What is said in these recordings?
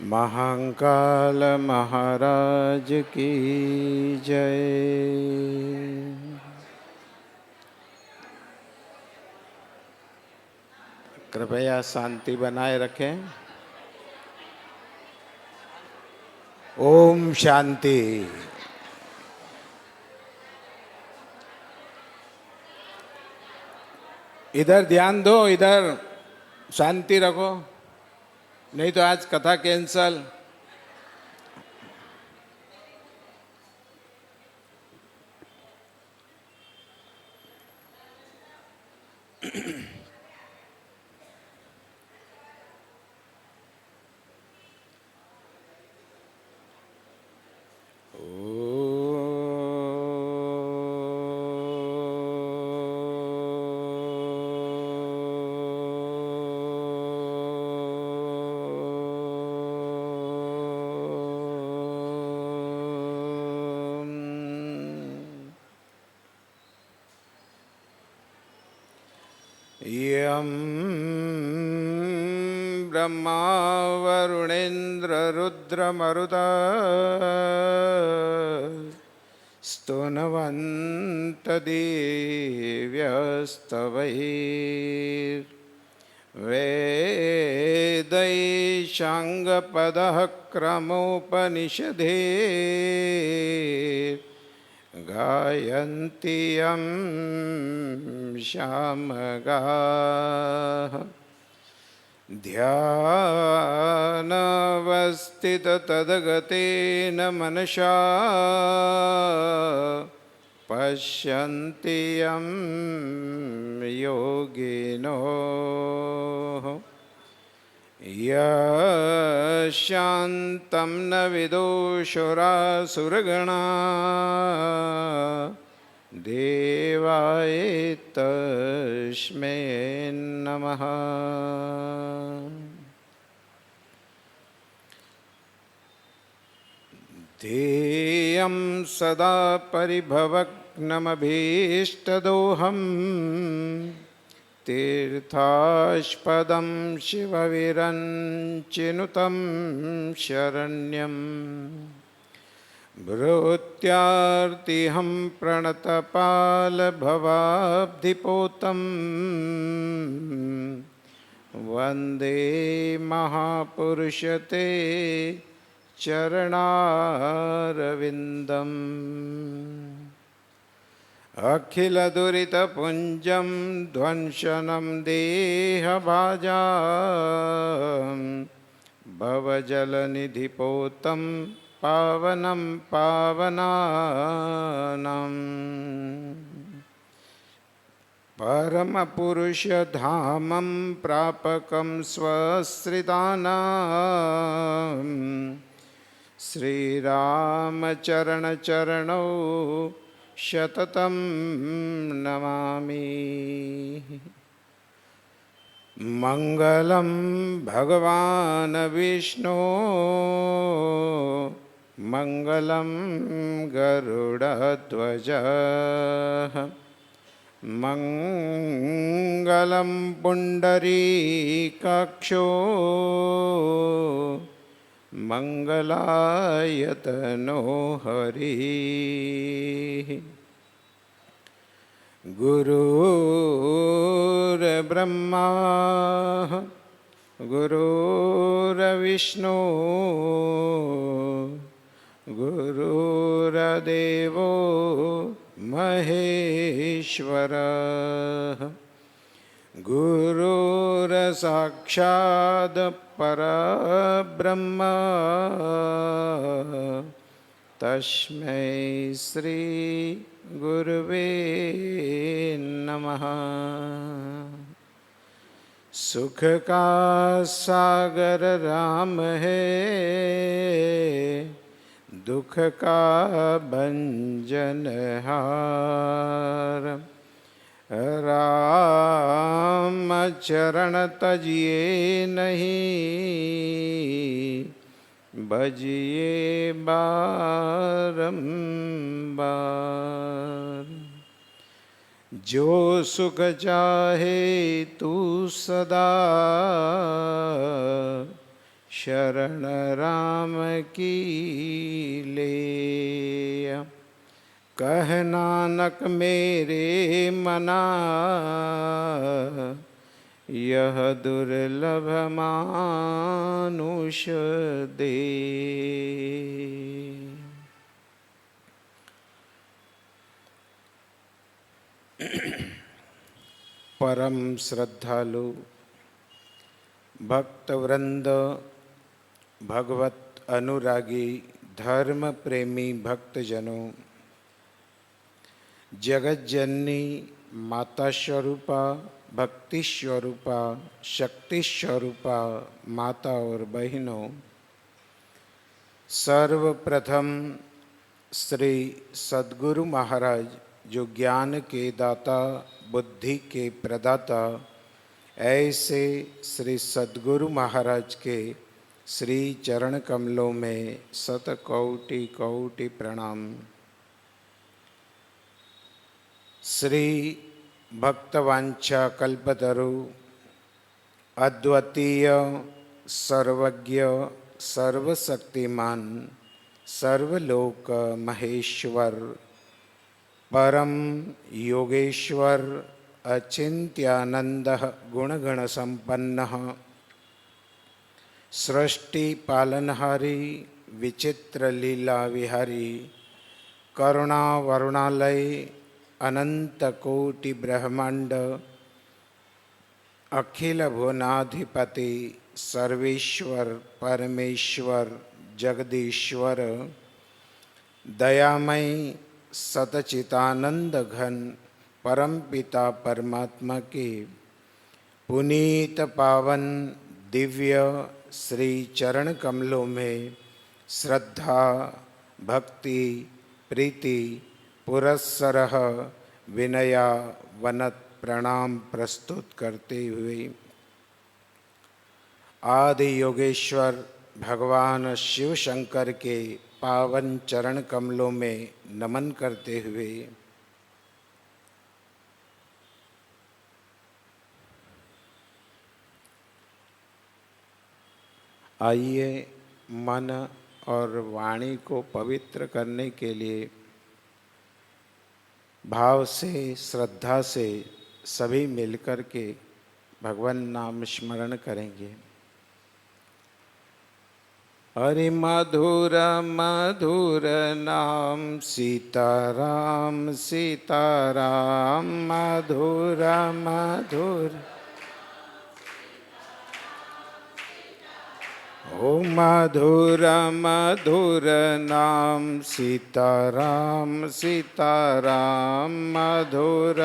महाकाल महाराज की जय। कृपया शांति बनाए रखें। ओम शांति। इधर ध्यान दो, इधर शांति रखो, नहीं तो आज कथा कैंसल। यं ब्रह्मा वरुणेन्द्ररुद्रमरुता स्तुनवन्तदिव्यस्तवैर्वेदैशाङ्गपदः क्रमोपनिषदे गायन्ति यं श्यामगाः ध्यानावस्थिततद्गतेन मनसा पश्यन्ति यं योगिनो यशान्तं न विदुषुरासुरगणा देवाय तस्मै नमः। ध्येयं सदा परिभवग्नमभीष्टदोहम् तीर्थास्पदं शिवविरञ्चिनुतं शरण्यं भृत्यार्तिहं प्रणतपालभवाब्धिपोतं वन्दे महापुरुषते चरणारविन्दम्। अखिलदुरितपुञ्जं ध्वंसनं देहभाजां भवजलनिधिपोतं पावनं पावनानां परमपुरुषधामं प्रापकं स्वश्रितानां श्रीरामचरणचरणौ शततं नमामि। मंगलं भगवान् विष्णु मंगलं गरुडध्वज मंगलं पुंडरीकाक्षो मंगलायतनो हरिः। गुरुर्ब्रह्मा गुरुर्विष्णु गुरुर्देवो महेश्वरः गुरुर्साक्षात् परब्रह्म तस्मै श्री गुरुवे नमः। सुख का सागर राम है, दुख का भंजन हार। राम चरण तजिए नहीं, भजिए बारंबार। जो सुख चाहे तू सदा, शरण राम की ले। कह नानक मेरे मना, यह दुर्लभ मानुष दे। परम श्रद्धालु भक्तवृंद, भगवत अनुरागी धर्म प्रेमी भक्तजनों, जगत जननी माता स्वरूपा, भक्ति स्वरूपा, शक्ति स्वरूपा माता और बहनों, सर्वप्रथम श्री सद्गुरु महाराज जो ज्ञान के दाता, बुद्धि के प्रदाता, ऐसे श्री सद्गुरु महाराज के श्री चरण कमलों में शतकोटि कोटि प्रणाम। श्री भक्तवांछा कल्पतरु अद्वितीय सर्वज्ञ सर्वशक्तिमान सर्वलोक महेश्वर परम योगेश्वर अचिंत्यानंद गुणगण संपन्न सृष्टि पालनहारी विचित्र लीला विहारी करुणा वरुणालय अनंत कोटि ब्रह्मांड अखिल भुवनाधिपति सर्वेश्वर परमेश्वर जगदीश्वर दयामय सतचितानंद घन परमपिता परमात्मा के पुनीत पावन दिव्य श्री चरण कमलों में श्रद्धा भक्ति प्रीति पुरस्सरः विनया वनत प्रणाम प्रस्तुत करते हुए आदि योगेश्वर भगवान शिव शंकर के पावन चरण कमलों में नमन करते हुए आइए मन और वाणी को पवित्र करने के लिए भाव से श्रद्धा से सभी मिलकर के भगवान नाम स्मरण करेंगे। हरि मधुर मधुर नाम सीताराम सीताराम मधुर मधुर ओ मधुर मधुर नाम सीताराम सीताराम मधुर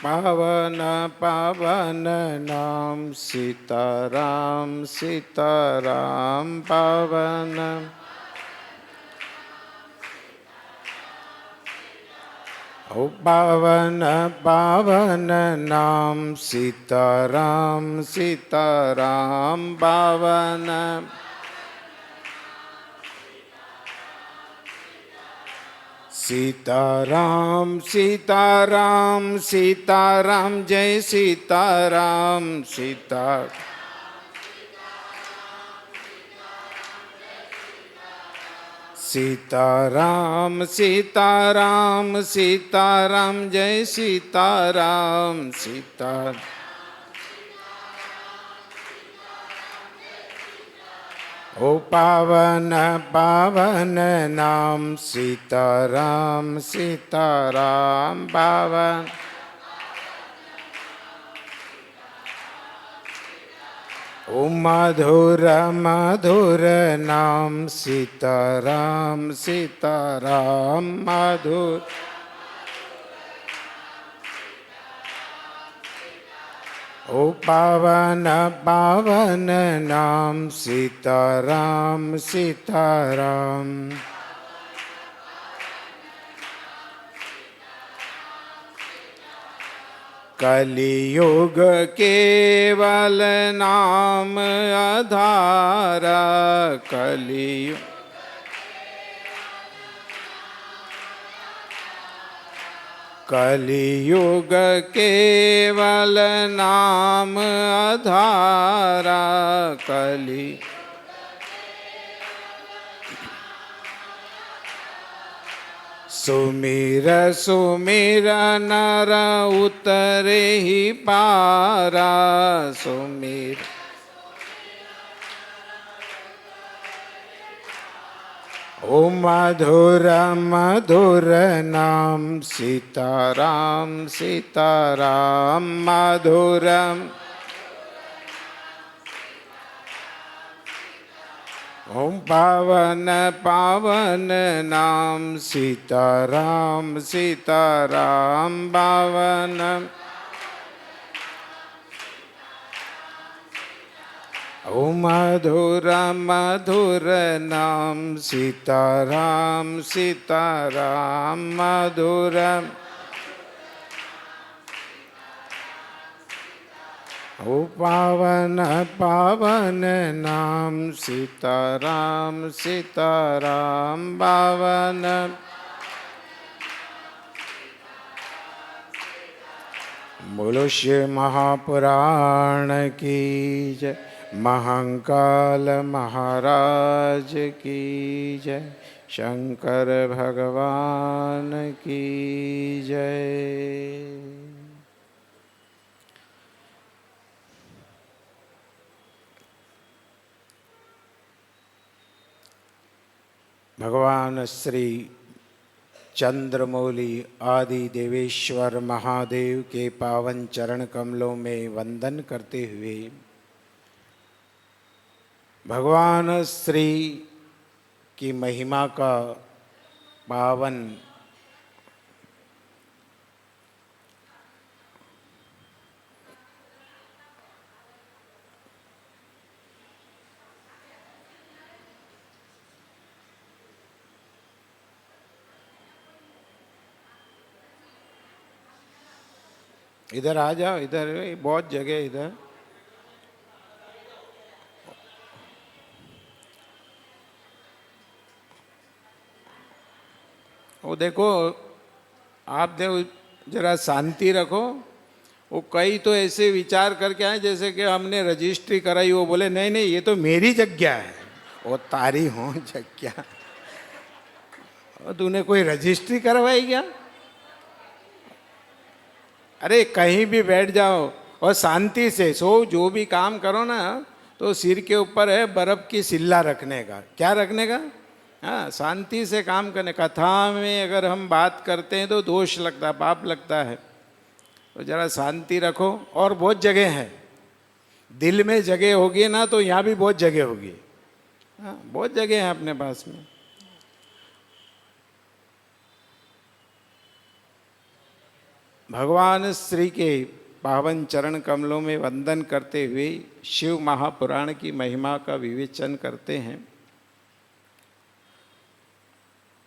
पावन पावन नाम सीताराम सीताराम पावन ओ पावन पावन नाम सीताराम सीताराम पावन सीताराम सीताराम सीताराम जय सीताराम सीता सीताराम सीताराम सीताराम जय सीताराम सीता ओ पावन पावन नाम सीताराम सीताराम पावन ओ मधुर मधुर नाम सीताराम सीताराम मधुर ओ पावन पावन नाम सीताराम सीताराम कलियुग केवल नाम आधार कलियुग कलियुग केवल नाम आधारा, कलि सुमिर सुमिर नर उतरे ही पारा, सुमिर ओ मधुर मधुर नाम सीताराम सीताराम, मधुर ओम पावन पावन नाम सीताराम सीताराम, पावन ओ मधुर मधुर नाम सीताराम सीताराम, मधुर ओ पावन पावन नाम सीताराम सीताराम, पावन बोलो श्री महापुराण की जय, महाकाल महाराज की जय, शंकर भगवान की जय। भगवान श्री चंद्रमौली आदि देवेश्वर महादेव के पावन चरण कमलों में वंदन करते हुए भगवान श्री की महिमा का पावन इधर आ जाओ, इधर बहुत जगह इधर। वो देखो, आप देखो जरा शांति रखो। वो कई तो ऐसे विचार करके आए जैसे कि हमने रजिस्ट्री कराई, वो बोले नहीं नहीं ये तो मेरी जगह है। वो तारी हो जगह, तूने कोई रजिस्ट्री करवाई क्या? अरे कहीं भी बैठ जाओ और शांति से सो, जो भी काम करो ना तो सिर के ऊपर है बर्फ की सिल्ला रखने का। क्या रखने का? हाँ, शांति से काम करने। कथा में अगर हम बात करते हैं तो दोष लगता है, पाप लगता है। तो जरा शांति रखो। और बहुत जगह है, दिल में जगह होगी ना तो यहाँ भी बहुत जगह होगी। हाँ, बहुत जगह है अपने पास में। भगवान श्री के पावन चरण कमलों में वंदन करते हुए शिव महापुराण की महिमा का विवेचन करते हैं।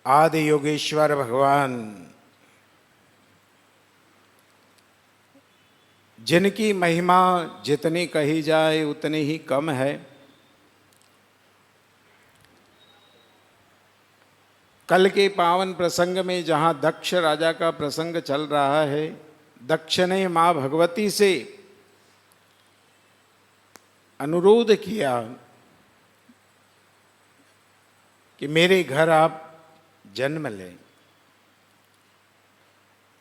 आदि योगेश्वर भगवान जिनकी महिमा जितनी कही जाए उतनी ही कम है। कल के पावन प्रसंग में जहाँ दक्ष राजा का प्रसंग चल रहा है, दक्ष ने माँ भगवती से अनुरोध किया कि मेरे घर आप जन्म लें।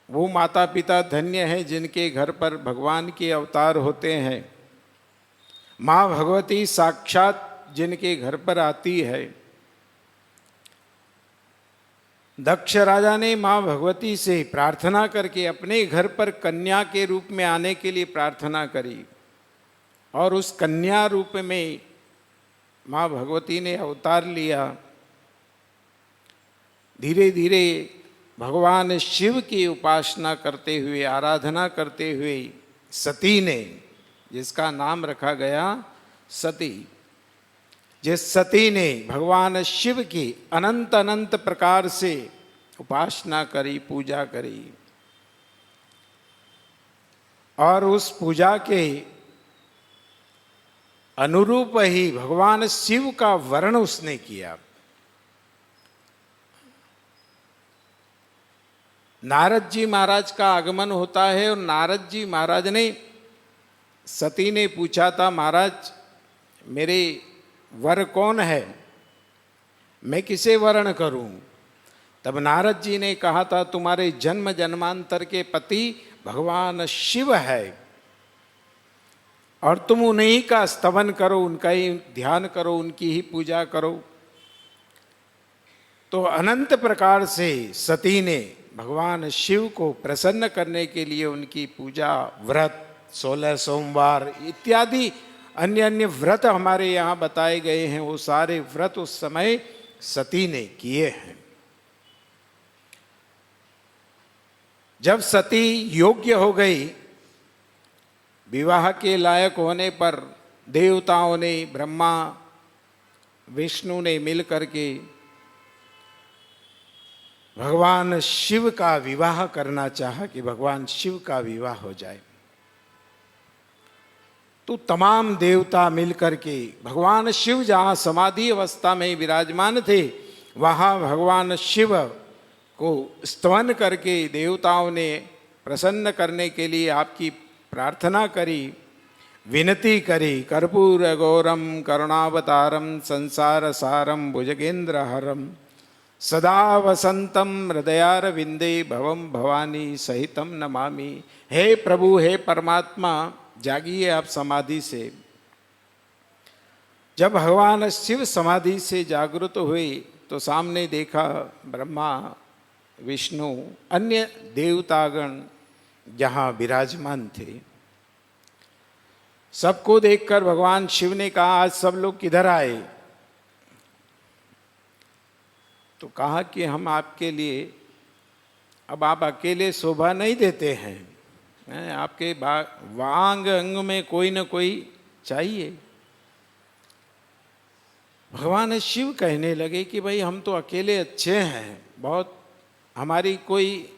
वो माता पिता धन्य हैं जिनके घर पर भगवान के अवतार होते हैं। माँ भगवती साक्षात जिनके घर पर आती है। दक्ष राजा ने माँ भगवती से प्रार्थना करके अपने घर पर कन्या के रूप में आने के लिए प्रार्थना करी, और उस कन्या रूप में माँ भगवती ने अवतार लिया। धीरे धीरे भगवान शिव की उपासना करते हुए, आराधना करते हुए सती ने, जिसका नाम रखा गया सती, जिस सती ने भगवान शिव की अनंत अनंत प्रकार से उपासना करी, पूजा करी, और उस पूजा के अनुरूप ही भगवान शिव का वर्ण उसने किया। नारद जी महाराज का आगमन होता है और नारद जी महाराज ने, सती ने पूछा था, महाराज मेरे वर कौन है, मैं किसे वर्ण करूं? तब नारद जी ने कहा था, तुम्हारे जन्म जन्मांतर के पति भगवान शिव है और तुम उन्हीं का स्तवन करो, उनका ही ध्यान करो, उनकी ही पूजा करो। तो अनंत प्रकार से सती ने भगवान शिव को प्रसन्न करने के लिए उनकी पूजा, व्रत, 16 सोमवार इत्यादि अन्य अन्य व्रत हमारे यहाँ बताए गए हैं, वो सारे व्रत उस समय सती ने किए हैं। जब सती योग्य हो गई, विवाह के लायक होने पर देवताओं ने, ब्रह्मा विष्णु ने मिल करके भगवान शिव का विवाह करना चाहा कि भगवान शिव का विवाह हो जाए। तो तमाम देवता मिलकर के, भगवान शिव जहाँ समाधि अवस्था में विराजमान थे, वहाँ भगवान शिव को स्तवन करके देवताओं ने प्रसन्न करने के लिए आपकी प्रार्थना करी, विनती करी। कर्पूर गौरम करुणावतारम संसार सारम भुजगेंद्र हरम सदा वसंतम हृदयारविंदे भवम भवानी सहितम नमामि। हे प्रभु, हे परमात्मा, जागिए आप समाधि से। जब भगवान शिव समाधि से जागृत हुए तो सामने देखा ब्रह्मा विष्णु अन्य देवतागण जहाँ विराजमान थे। सबको देखकर भगवान शिव ने कहा, आज सब लोग किधर आए? तो कहा कि हम आपके लिए, अब आप अकेले शोभा नहीं देते हैं, आपके वांग अंग में कोई न कोई चाहिए। भगवान शिव कहने लगे कि भाई हम तो अकेले अच्छे हैं, बहुत हमारी कोई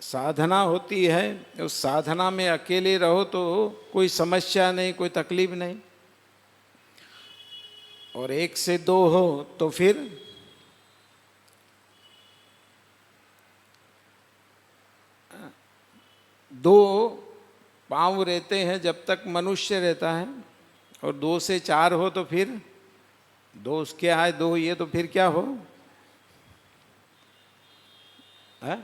साधना होती है, उस साधना में अकेले रहो तो कोई समस्या नहीं, कोई तकलीफ नहीं, और एक से दो हो तो फिर दो पांव रहते हैं जब तक मनुष्य रहता है, और 2 से 4 हो तो फिर 2 उसके आए 2 ये तो फिर क्या हो है?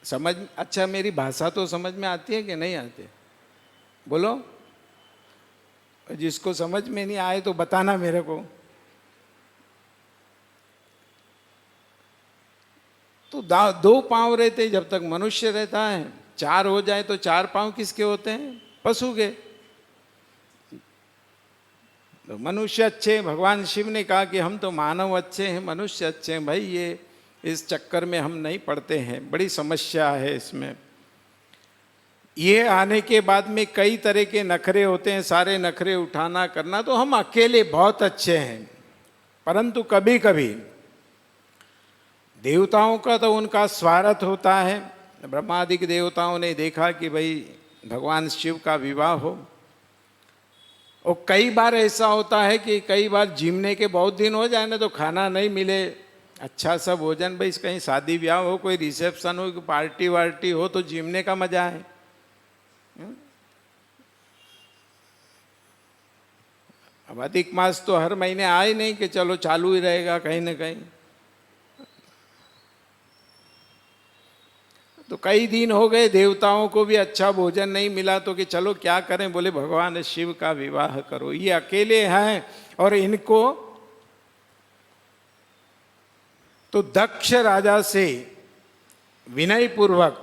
समझ, अच्छा मेरी भाषा तो समझ में आती है कि नहीं आती? बोलो, जिसको समझ में नहीं आए तो बताना मेरे को। तो 2 पांव रहते जब तक मनुष्य रहता है, 4 हो जाए तो 4 पांव किसके होते हैं? पशु के। तो मनुष्य अच्छे, भगवान शिव ने कहा कि हम तो मानव अच्छे हैं, मनुष्य अच्छे हैं, भाई ये इस चक्कर में हम नहीं पड़ते हैं, बड़ी समस्या है इसमें। ये आने के बाद में कई तरह के नखरे होते हैं, सारे नखरे उठाना करना, तो हम अकेले बहुत अच्छे हैं। परंतु कभी कभी देवताओं का तो उनका स्वार्थ होता है। ब्रह्मादिक देवताओं ने देखा कि भाई भगवान शिव का विवाह हो, और कई बार ऐसा होता है कि कई बार जिमने के बहुत दिन हो जाए ना तो खाना नहीं मिले, अच्छा सा भोजन, भाई कहीं शादी ब्याह हो, कोई रिसेप्शन हो, पार्टी वार्टी हो तो जिमने का मजा है। अब अधिक मास तो हर महीने आए नहीं कि चलो चालू ही रहेगा कहीं ना कहीं। तो कई दिन हो गए, देवताओं को भी अच्छा भोजन नहीं मिला, तो कि चलो क्या करें, बोले भगवान शिव का विवाह करो। ये अकेले हैं और इनको तो दक्ष राजा से विनय पूर्वक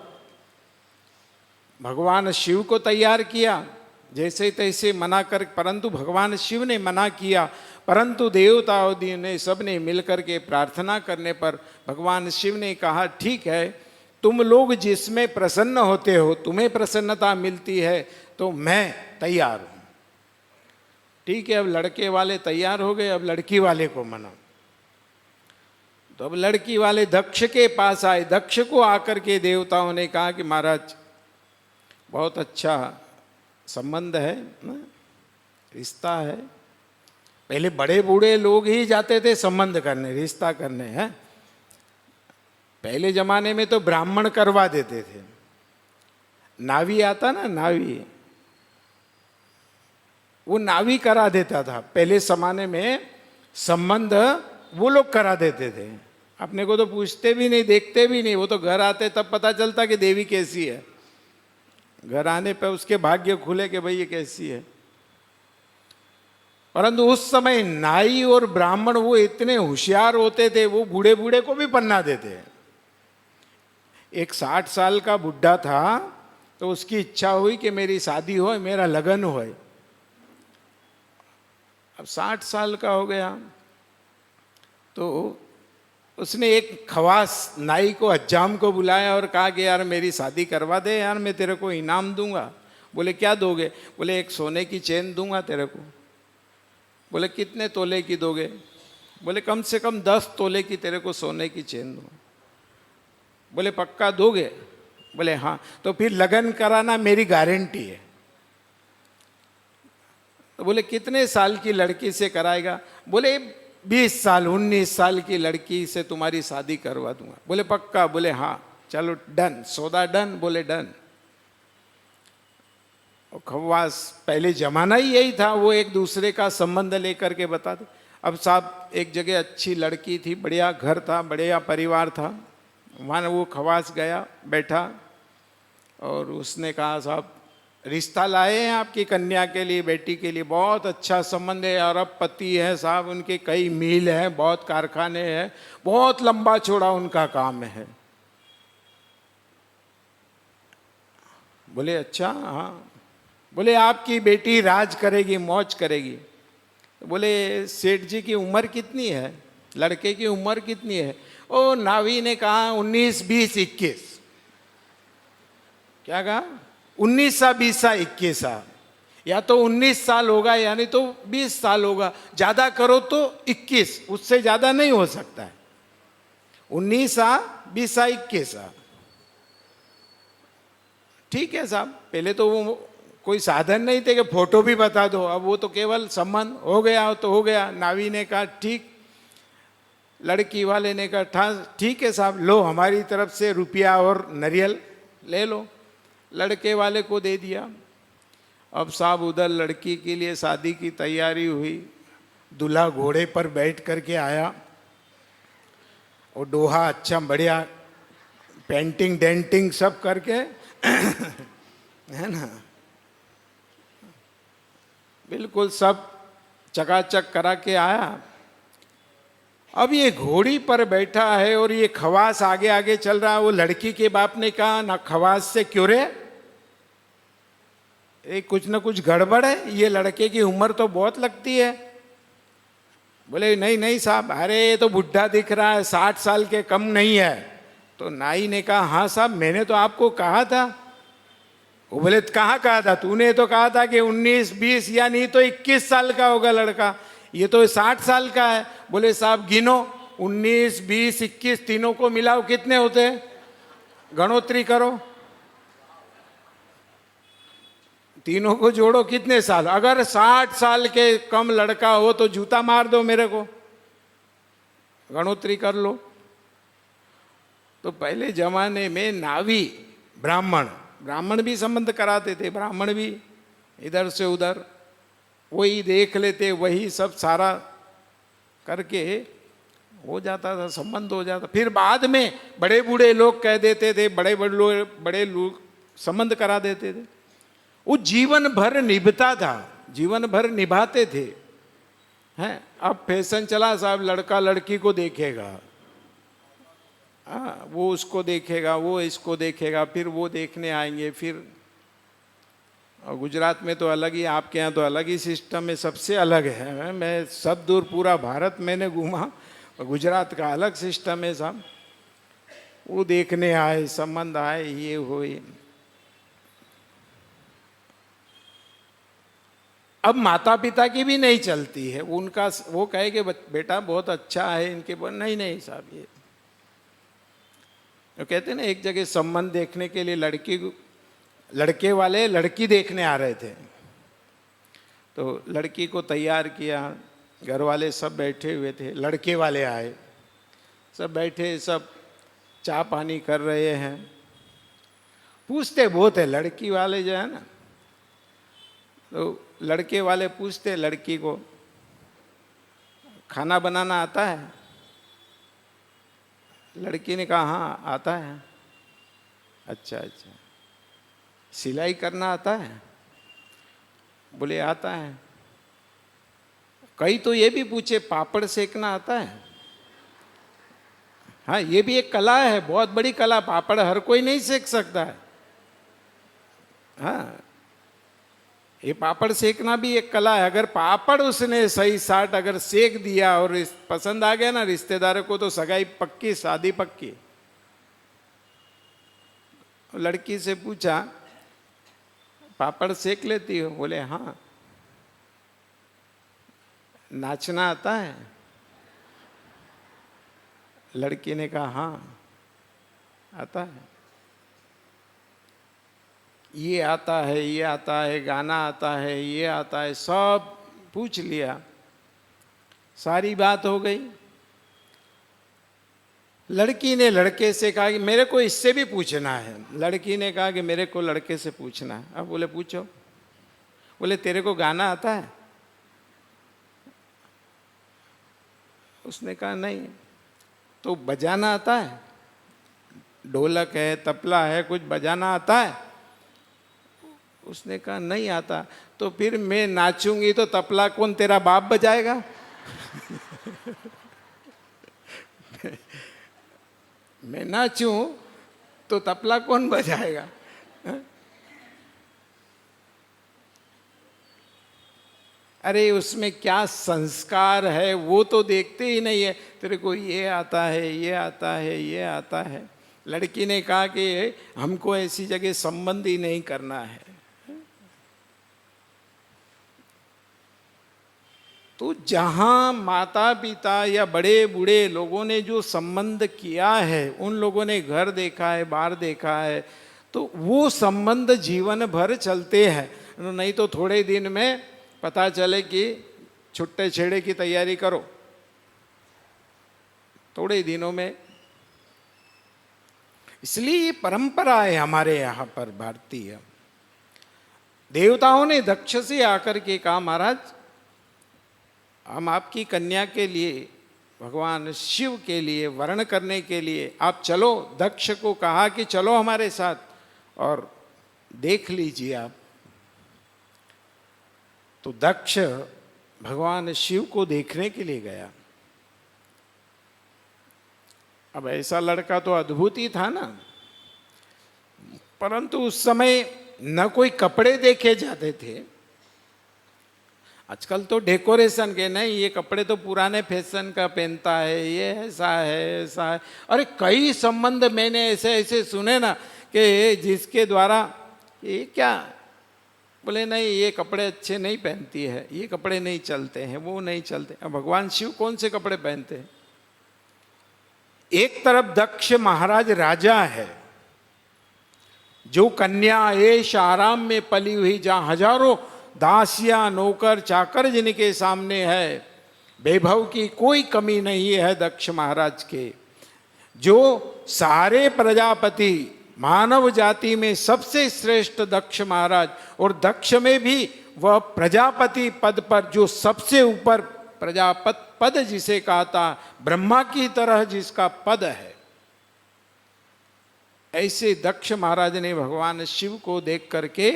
भगवान शिव को तैयार किया, जैसे तैसे मना कर, परंतु भगवान शिव ने मना किया। परंतु देवताओं ने सबने मिलकर के प्रार्थना करने पर भगवान शिव ने कहा, ठीक है, तुम लोग जिसमें प्रसन्न होते हो, तुम्हें प्रसन्नता मिलती है, तो मैं तैयार हूं। ठीक है, अब लड़के वाले तैयार हो गए, अब लड़की वाले को मनाओ। तो अब लड़की वाले दक्ष के पास आए। दक्ष को आकर के देवताओं ने कहा कि महाराज बहुत अच्छा संबंध है ना, रिश्ता है। पहले बड़े बूढ़े लोग ही जाते थे संबंध करने, रिश्ता करने हैं। पहले जमाने में तो ब्राह्मण करवा देते थे। नावी आता ना, नावी, वो नावी करा देता था पहले जमाने में। संबंध वो लोग करा देते थे, अपने को तो पूछते भी नहीं, देखते भी नहीं। वो तो घर आते तब पता चलता कि देवी कैसी है, घर आने पे उसके भाग्य खुले कि भाई ये कैसी है। परंतु उस समय नाई और ब्राह्मण वो इतने होशियार होते थे, वो बूढ़े बूढ़े को भी पन्ना देते। एक 60 साल का बुढ़ा था, तो उसकी इच्छा हुई कि मेरी शादी हो, मेरा लगन हो। अब 60 साल का हो गया, तो उसने एक खवास नाई को, हज्जाम को बुलाया और कहा कि यार मेरी शादी करवा दे यार, मैं तेरे को इनाम दूंगा। बोले क्या दोगे? बोले एक सोने की चेन दूंगा तेरे को। बोले कितने तोले की दोगे? बोले कम से कम 10 तोले की तेरे को सोने की चेन दूंगा। बोले पक्का दोगे? बोले हाँ। तो फिर लगन कराना मेरी गारंटी है। तो बोले कितने साल की लड़की से कराएगा? बोले 20 साल 19 साल की लड़की से तुम्हारी शादी करवा दूंगा। बोले पक्का? बोले हाँ। चलो डन, सौदा डन। बोले डन। और खवास, पहले जमाना ही यही था, वो एक दूसरे का संबंध लेकर के बताते। अब साहब एक जगह अच्छी लड़की थी, बढ़िया घर था, बढ़िया परिवार था, वहाँ वो खवास गया, बैठा और उसने कहा साहब रिश्ता लाए हैं आपकी कन्या के लिए, बेटी के लिए, बहुत अच्छा संबंध है, अरबपति है साहब, उनके कई मील हैं, बहुत कारखाने हैं, बहुत लंबा चौड़ा उनका काम है। बोले अच्छा हाँ। बोले आपकी बेटी राज करेगी, मौज करेगी। बोले सेठ जी की उम्र कितनी है, लड़के की उम्र कितनी है? ओ नावी ने कहा 19 20 21। क्या कहा? 19 सा 20 सा 21 सा, या तो 19 साल होगा यानी तो 20 साल होगा, ज्यादा करो तो 21, उससे ज्यादा नहीं हो सकता है। 19 सा 20 सा 21 सा, ठीक है साहब। पहले तो वो कोई साधन नहीं थे कि फोटो भी बता दो, अब वो तो केवल संबंध हो गया तो हो गया। नावी ने कहा ठीक, लड़की वाले ने कहा ठीक है साहब, लो हमारी तरफ से रुपया और नारियल ले लो। लड़के वाले को दे दिया। अब साहब उधर लड़की के लिए शादी की तैयारी हुई, दूल्हा घोड़े पर बैठ करके आया और डोहा अच्छा बढ़िया पेंटिंग डेंटिंग सब करके है ना, बिल्कुल सब चकाचक करा के आया। अब ये घोड़ी पर बैठा है और ये खवास आगे आगे चल रहा है। वो लड़की के बाप ने कहा ना खवास से क्यों रे, कुछ ना कुछ गड़बड़ है, ये लड़के की उम्र तो बहुत लगती है। बोले नहीं नहीं साहब, अरे ये तो बुढ़ा दिख रहा है, 60 साल के कम नहीं है। तो नाई ने कहा हाँ साहब, मैंने तो आपको कहा था। वो बोले कहाँ कहा था? तूने तो कहा था कि 19 20 या नहीं तो 21 साल का होगा लड़का, ये तो 60 साल का है। बोले साहब गिनो, 19 20 21 तीनों को मिलाओ कितने होते हैं, गणोत्री करो, तीनों को जोड़ो कितने साल। अगर 60 साल के कम लड़का हो तो जूता मार दो मेरे को, गणोत्री कर लो। तो पहले जमाने में नावी ब्राह्मण भी संबंध कराते थे, ब्राह्मण भी इधर से उधर वही देख लेते, वही सब सारा करके हो जाता था, संबंध हो जाता। फिर बाद में बड़े बूढ़े लोग कह देते थे, बड़े लोग संबंध करा देते थे। वो जीवन भर निभता था, जीवन भर निभाते थे। हैं अब फैशन चला साहब, लड़का लड़की को देखेगा, हाँ वो उसको देखेगा, वो इसको देखेगा, फिर वो देखने आएंगे। फिर और गुजरात में तो अलग ही, आपके यहाँ तो अलग ही सिस्टम है, सबसे अलग है। मैं सब दूर पूरा भारत मैंने घूमा, गुजरात का अलग सिस्टम है साहब। वो देखने आए, संबंध आए, ये हुए। अब माता पिता की भी नहीं चलती है, उनका वो कहे कि बेटा बहुत अच्छा है, इनके नहीं नहीं साहब, ये तो कहते हैं ना, एक जगह संबंध देखने के लिए लड़के वाले लड़की देखने आ रहे थे। तो लड़की को तैयार किया, घर वाले सब बैठे हुए थे, लड़के वाले आए, सब बैठे, सब चाय पानी कर रहे हैं। पूछते बहुत है लड़की वाले जो है ना, तो लड़के वाले पूछते लड़की को, खाना बनाना आता है? लड़की ने कहा हाँ आता है। अच्छा अच्छा, सिलाई करना आता है? बोले आता है। कई तो ये भी पूछे पापड़ सेकना आता है? हाँ, ये भी एक कला है, बहुत बड़ी कला, पापड़ हर कोई नहीं सेक सकता है। हाँ, ये पापड़ सेकना भी एक कला है। अगर पापड़ उसने सही साट अगर सेक दिया और पसंद आ गया ना रिश्तेदारों को, तो सगाई पक्की, शादी पक्की। लड़की से पूछा पापड़ सेक लेती हो? बोले हाँ। नाचना आता है? लड़की ने कहा हाँ आता है। ये आता है, ये आता है, गाना आता है, ये आता है, सब पूछ लिया, सारी बात हो गई। लड़की ने लड़के से कहा कि मेरे को इससे भी पूछना है। लड़की ने कहा कि मेरे को लड़के से पूछना है। अब बोले पूछो। बोले तेरे को गाना आता है? उसने कहा नहीं। तो बजाना आता है? ढोलक है, तबला है, कुछ बजाना आता है? उसने कहा नहीं आता। तो फिर मैं नाचूंगी तो तबला कौन, तेरा बाप बजाएगा? मैं नाचूं तो तबला कौन बजाएगा? अरे उसमें क्या संस्कार है वो तो देखते ही नहीं है। तेरे को ये आता है, ये आता है, ये आता है। लड़की ने कहा कि हमको ऐसी जगह संबंध ही नहीं करना है। तो जहां माता पिता या बड़े बूढ़े लोगों ने जो संबंध किया है, उन लोगों ने घर देखा है, बाहर देखा है, तो वो संबंध जीवन भर चलते हैं। नहीं तो थोड़े दिन में पता चले कि छुट्टे छेड़े की तैयारी करो, थोड़े दिनों में। इसलिए ये परंपरा है हमारे यहाँ पर भारतीय। देवताओं ने दक्ष से आकर के कहा महाराज हम आपकी कन्या के लिए, भगवान शिव के लिए वर्ण करने के लिए आप चलो। दक्ष को कहा कि चलो हमारे साथ और देख लीजिए आप। तो दक्ष भगवान शिव को देखने के लिए गया। अब ऐसा लड़का तो अद्भुत ही था ना, परंतु उस समय न कोई कपड़े देखे जाते थे। आजकल तो डेकोरेशन के, नहीं ये कपड़े तो पुराने फैशन का पहनता है, ये ऐसा है, ऐसा है। अरे कई संबंध मैंने ऐसे ऐसे सुने ना कि जिसके द्वारा ये क्या, बोले नहीं ये कपड़े अच्छे नहीं पहनती है, ये कपड़े नहीं चलते हैं, वो नहीं चलते। अब भगवान शिव कौन से कपड़े पहनते हैं? एक तरफ दक्ष महाराज राजा है, जो कन्या ऐश आराम में पली हुई, जहां हजारों दासियां नौकर चाकर जिनके सामने है, वैभव की कोई कमी नहीं है दक्ष महाराज के। जो सारे प्रजापति, मानव जाति में सबसे श्रेष्ठ दक्ष महाराज, और दक्ष में भी वह प्रजापति पद पर जो सबसे ऊपर प्रजापत पद जिसे कहता, ब्रह्मा की तरह जिसका पद है, ऐसे दक्ष महाराज ने भगवान शिव को देख करके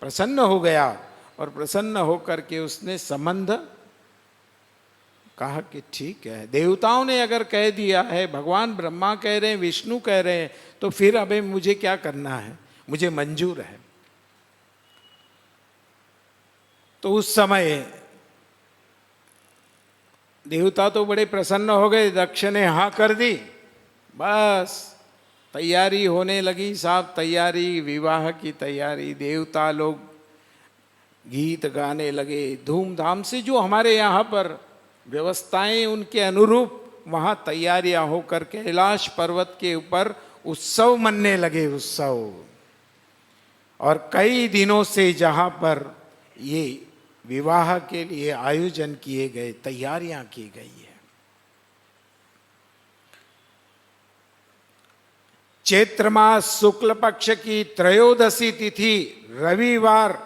प्रसन्न हो गया। और प्रसन्न होकर के उसने संबंध कहा कि ठीक है, देवताओं ने अगर कह दिया है, भगवान ब्रह्मा कह रहे हैं, विष्णु कह रहे हैं, तो फिर अबे मुझे क्या करना है, मुझे मंजूर है। तो उस समय देवता तो बड़े प्रसन्न हो गए, दक्ष ने हाँ कर दी, बस तैयारी होने लगी साहब, तैयारी, विवाह की तैयारी। देवता लोग गीत गाने लगे धूमधाम से, जो हमारे यहाँ पर व्यवस्थाएं उनके अनुरूप वहाँ तैयारियां होकर कैलाश पर्वत के ऊपर उत्सव मनने लगे, उत्सव। और कई दिनों से जहाँ पर ये विवाह के लिए आयोजन किए गए, तैयारियां की गई है। चैत्र मास शुक्ल पक्ष की त्रयोदशी तिथि रविवार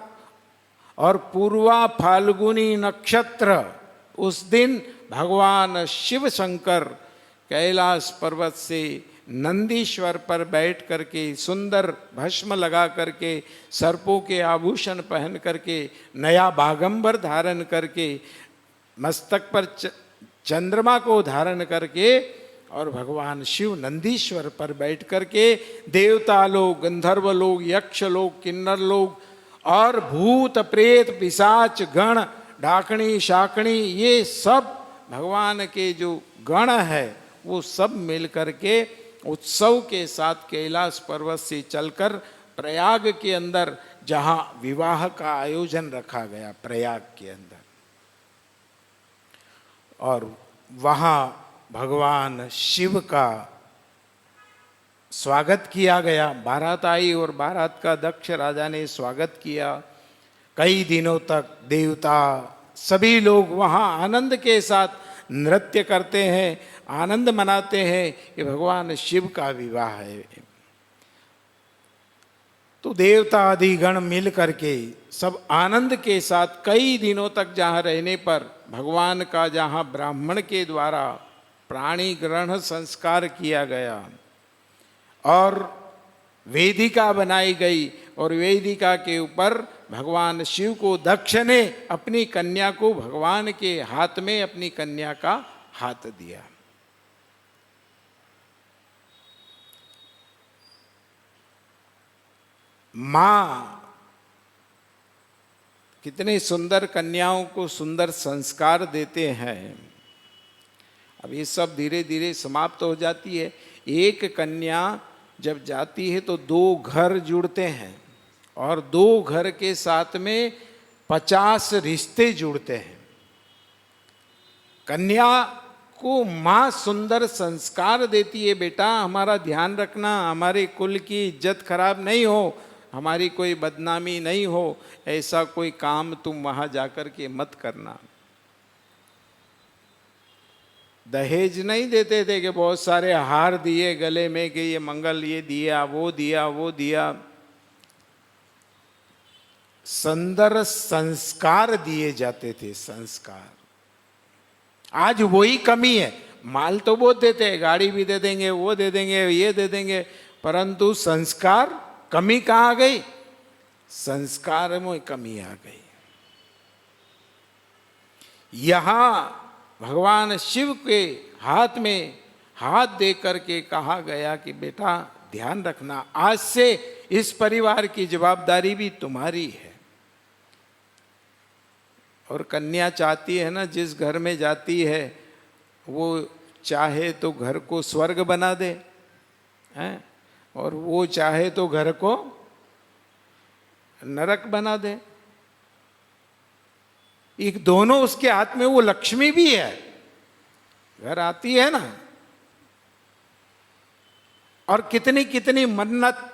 और पूर्वा फाल्गुनी नक्षत्र, उस दिन भगवान शिव शंकर कैलाश पर्वत से नंदीश्वर पर बैठ करके, सुंदर भस्म लगा करके, सर्पों के आभूषण पहन करके, नया बागंबर धारण करके, मस्तक पर चंद्रमा को धारण करके, और भगवान शिव नंदीश्वर पर बैठ करके देवता लोग, गंधर्व लोग, यक्ष लोग, किन्नर लोग और भूत प्रेत पिशाच गण, डाकणी शाकणी, ये सब भगवान के जो गण है वो सब मिल करके उत्सव के साथ कैलाश पर्वत से चलकर प्रयाग के अंदर, जहाँ विवाह का आयोजन रखा गया प्रयाग के अंदर, और वहाँ भगवान शिव का स्वागत किया गया। बारात आई और बारात का दक्ष राजा ने स्वागत किया। कई दिनों तक देवता सभी लोग वहाँ आनंद के साथ नृत्य करते हैं, आनंद मनाते हैं। ये भगवान शिव का विवाह है। तो देवता आदि गण मिल करके सब आनंद के साथ कई दिनों तक जहाँ रहने पर भगवान का, जहाँ ब्राह्मण के द्वारा प्राणी ग्रहण संस्कार किया गया और वेदिका बनाई गई, और वेदिका के ऊपर भगवान शिव को दक्ष ने अपनी कन्या को भगवान के हाथ में अपनी कन्या का हाथ दिया। मां कितने सुंदर कन्याओं को सुंदर संस्कार देते हैं। अब ये सब धीरे धीरे समाप्त हो जाती है। एक कन्या जब जाती है तो 2 घर जुड़ते हैं, और 2 घर के साथ में 50 रिश्ते जुड़ते हैं। कन्या को माँ सुंदर संस्कार देती है, बेटा हमारा ध्यान रखना, हमारे कुल की इज्जत खराब नहीं हो, हमारी कोई बदनामी नहीं हो, ऐसा कोई काम तुम वहाँ जाकर के मत करना। दहेज नहीं देते थे कि बहुत सारे हार दिए गले में कि ये मंगल, ये दिया, वो दिया, वो दिया। सुंदर संस्कार दिए जाते थे, संस्कार। आज वही कमी है। माल तो बहुत देते हैं, गाड़ी भी दे देंगे, वो दे देंगे, ये दे देंगे, परंतु संस्कार, कमी कहाँ आ गई? संस्कार में कमी आ गई। यहां भगवान शिव के हाथ में हाथ दे करके कहा गया कि बेटा ध्यान रखना, आज से इस परिवार की जवाबदारी भी तुम्हारी है। और कन्या चाहती है ना, जिस घर में जाती है वो चाहे तो घर को स्वर्ग बना दे, हैं? और वो चाहे तो घर को नरक बना दे। एक दोनों उसके हाथ में, वो लक्ष्मी भी है। घर आती है ना, और कितनी कितनी मन्नत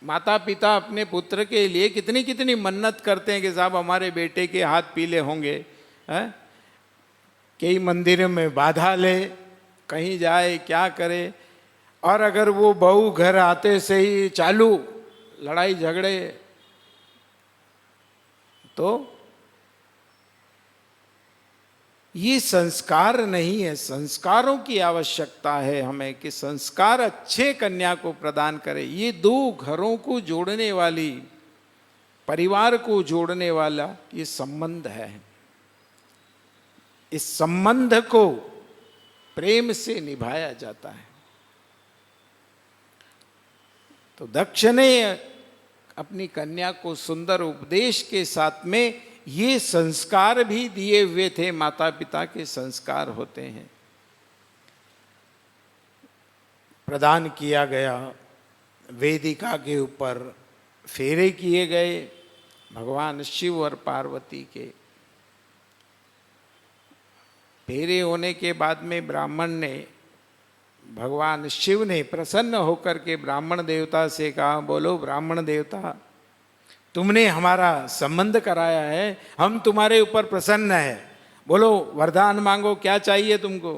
माता पिता अपने पुत्र के लिए कितनी कितनी मन्नत करते हैं कि साहब हमारे बेटे के हाथ पीले होंगे, हैं? कई मंदिर में बाधा ले, कहीं जाए, क्या करे। और अगर वो बहू घर आते से ही चालू लड़ाई झगड़े, तो ये संस्कार नहीं है। संस्कारों की आवश्यकता है हमें कि संस्कार अच्छे कन्या को प्रदान करें। ये 2 घरों को जोड़ने वाली, परिवार को जोड़ने वाला ये संबंध है। इस संबंध को प्रेम से निभाया जाता है। तो दक्ष ने अपनी कन्या को सुंदर उपदेश के साथ में ये संस्कार भी दिए हुए थे। माता पिता के संस्कार होते हैं, प्रदान किया गया। वेदिका के ऊपर फेरे किए गए भगवान शिव और पार्वती के। फेरे होने के बाद में ब्राह्मण ने, भगवान शिव ने प्रसन्न होकर के ब्राह्मण देवता से कहा, बोलो ब्राह्मण देवता, तुमने हमारा संबंध कराया है, हम तुम्हारे ऊपर प्रसन्न है, बोलो वरदान मांगो, क्या चाहिए तुमको।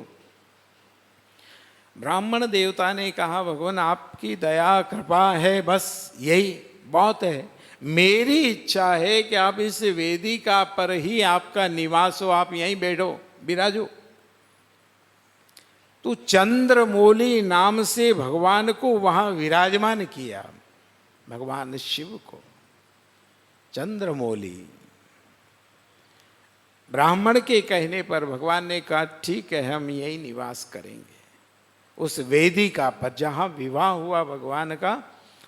ब्राह्मण देवता ने कहा भगवान आपकी दया कृपा है, बस यही बहुत है। मेरी इच्छा है कि आप इस वेदिका पर ही आपका निवास हो, आप यहीं बैठो विराजो। तो चंद्रमौली नाम से भगवान को वहां विराजमान किया, भगवान शिव को चंद्रमौली। ब्राह्मण के कहने पर भगवान ने कहा ठीक है हम यही निवास करेंगे। उस वेदिका पर जहां विवाह हुआ भगवान का,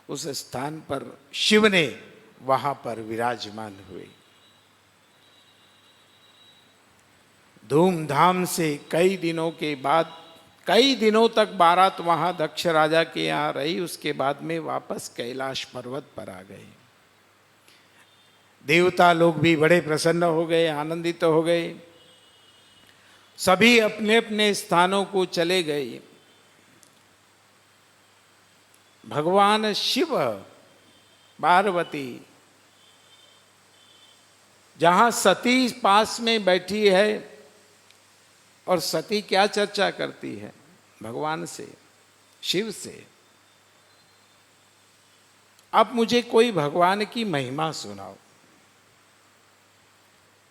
उस स्थान पर शिव ने वहां पर विराजमान हुए। धूमधाम से कई दिनों के बाद, कई दिनों तक बारात वहां दक्ष राजा के यहाँ रही। उसके बाद में वापस कैलाश पर्वत पर आ गए। देवता लोग भी बड़े प्रसन्न हो गए, आनंदित हो गए। सभी अपने अपने स्थानों को चले गए। भगवान शिव, पार्वती, जहां सती पास में बैठी है और सती क्या चर्चा करती है भगवान से, शिव से। अब मुझे कोई भगवान की महिमा सुनाओ।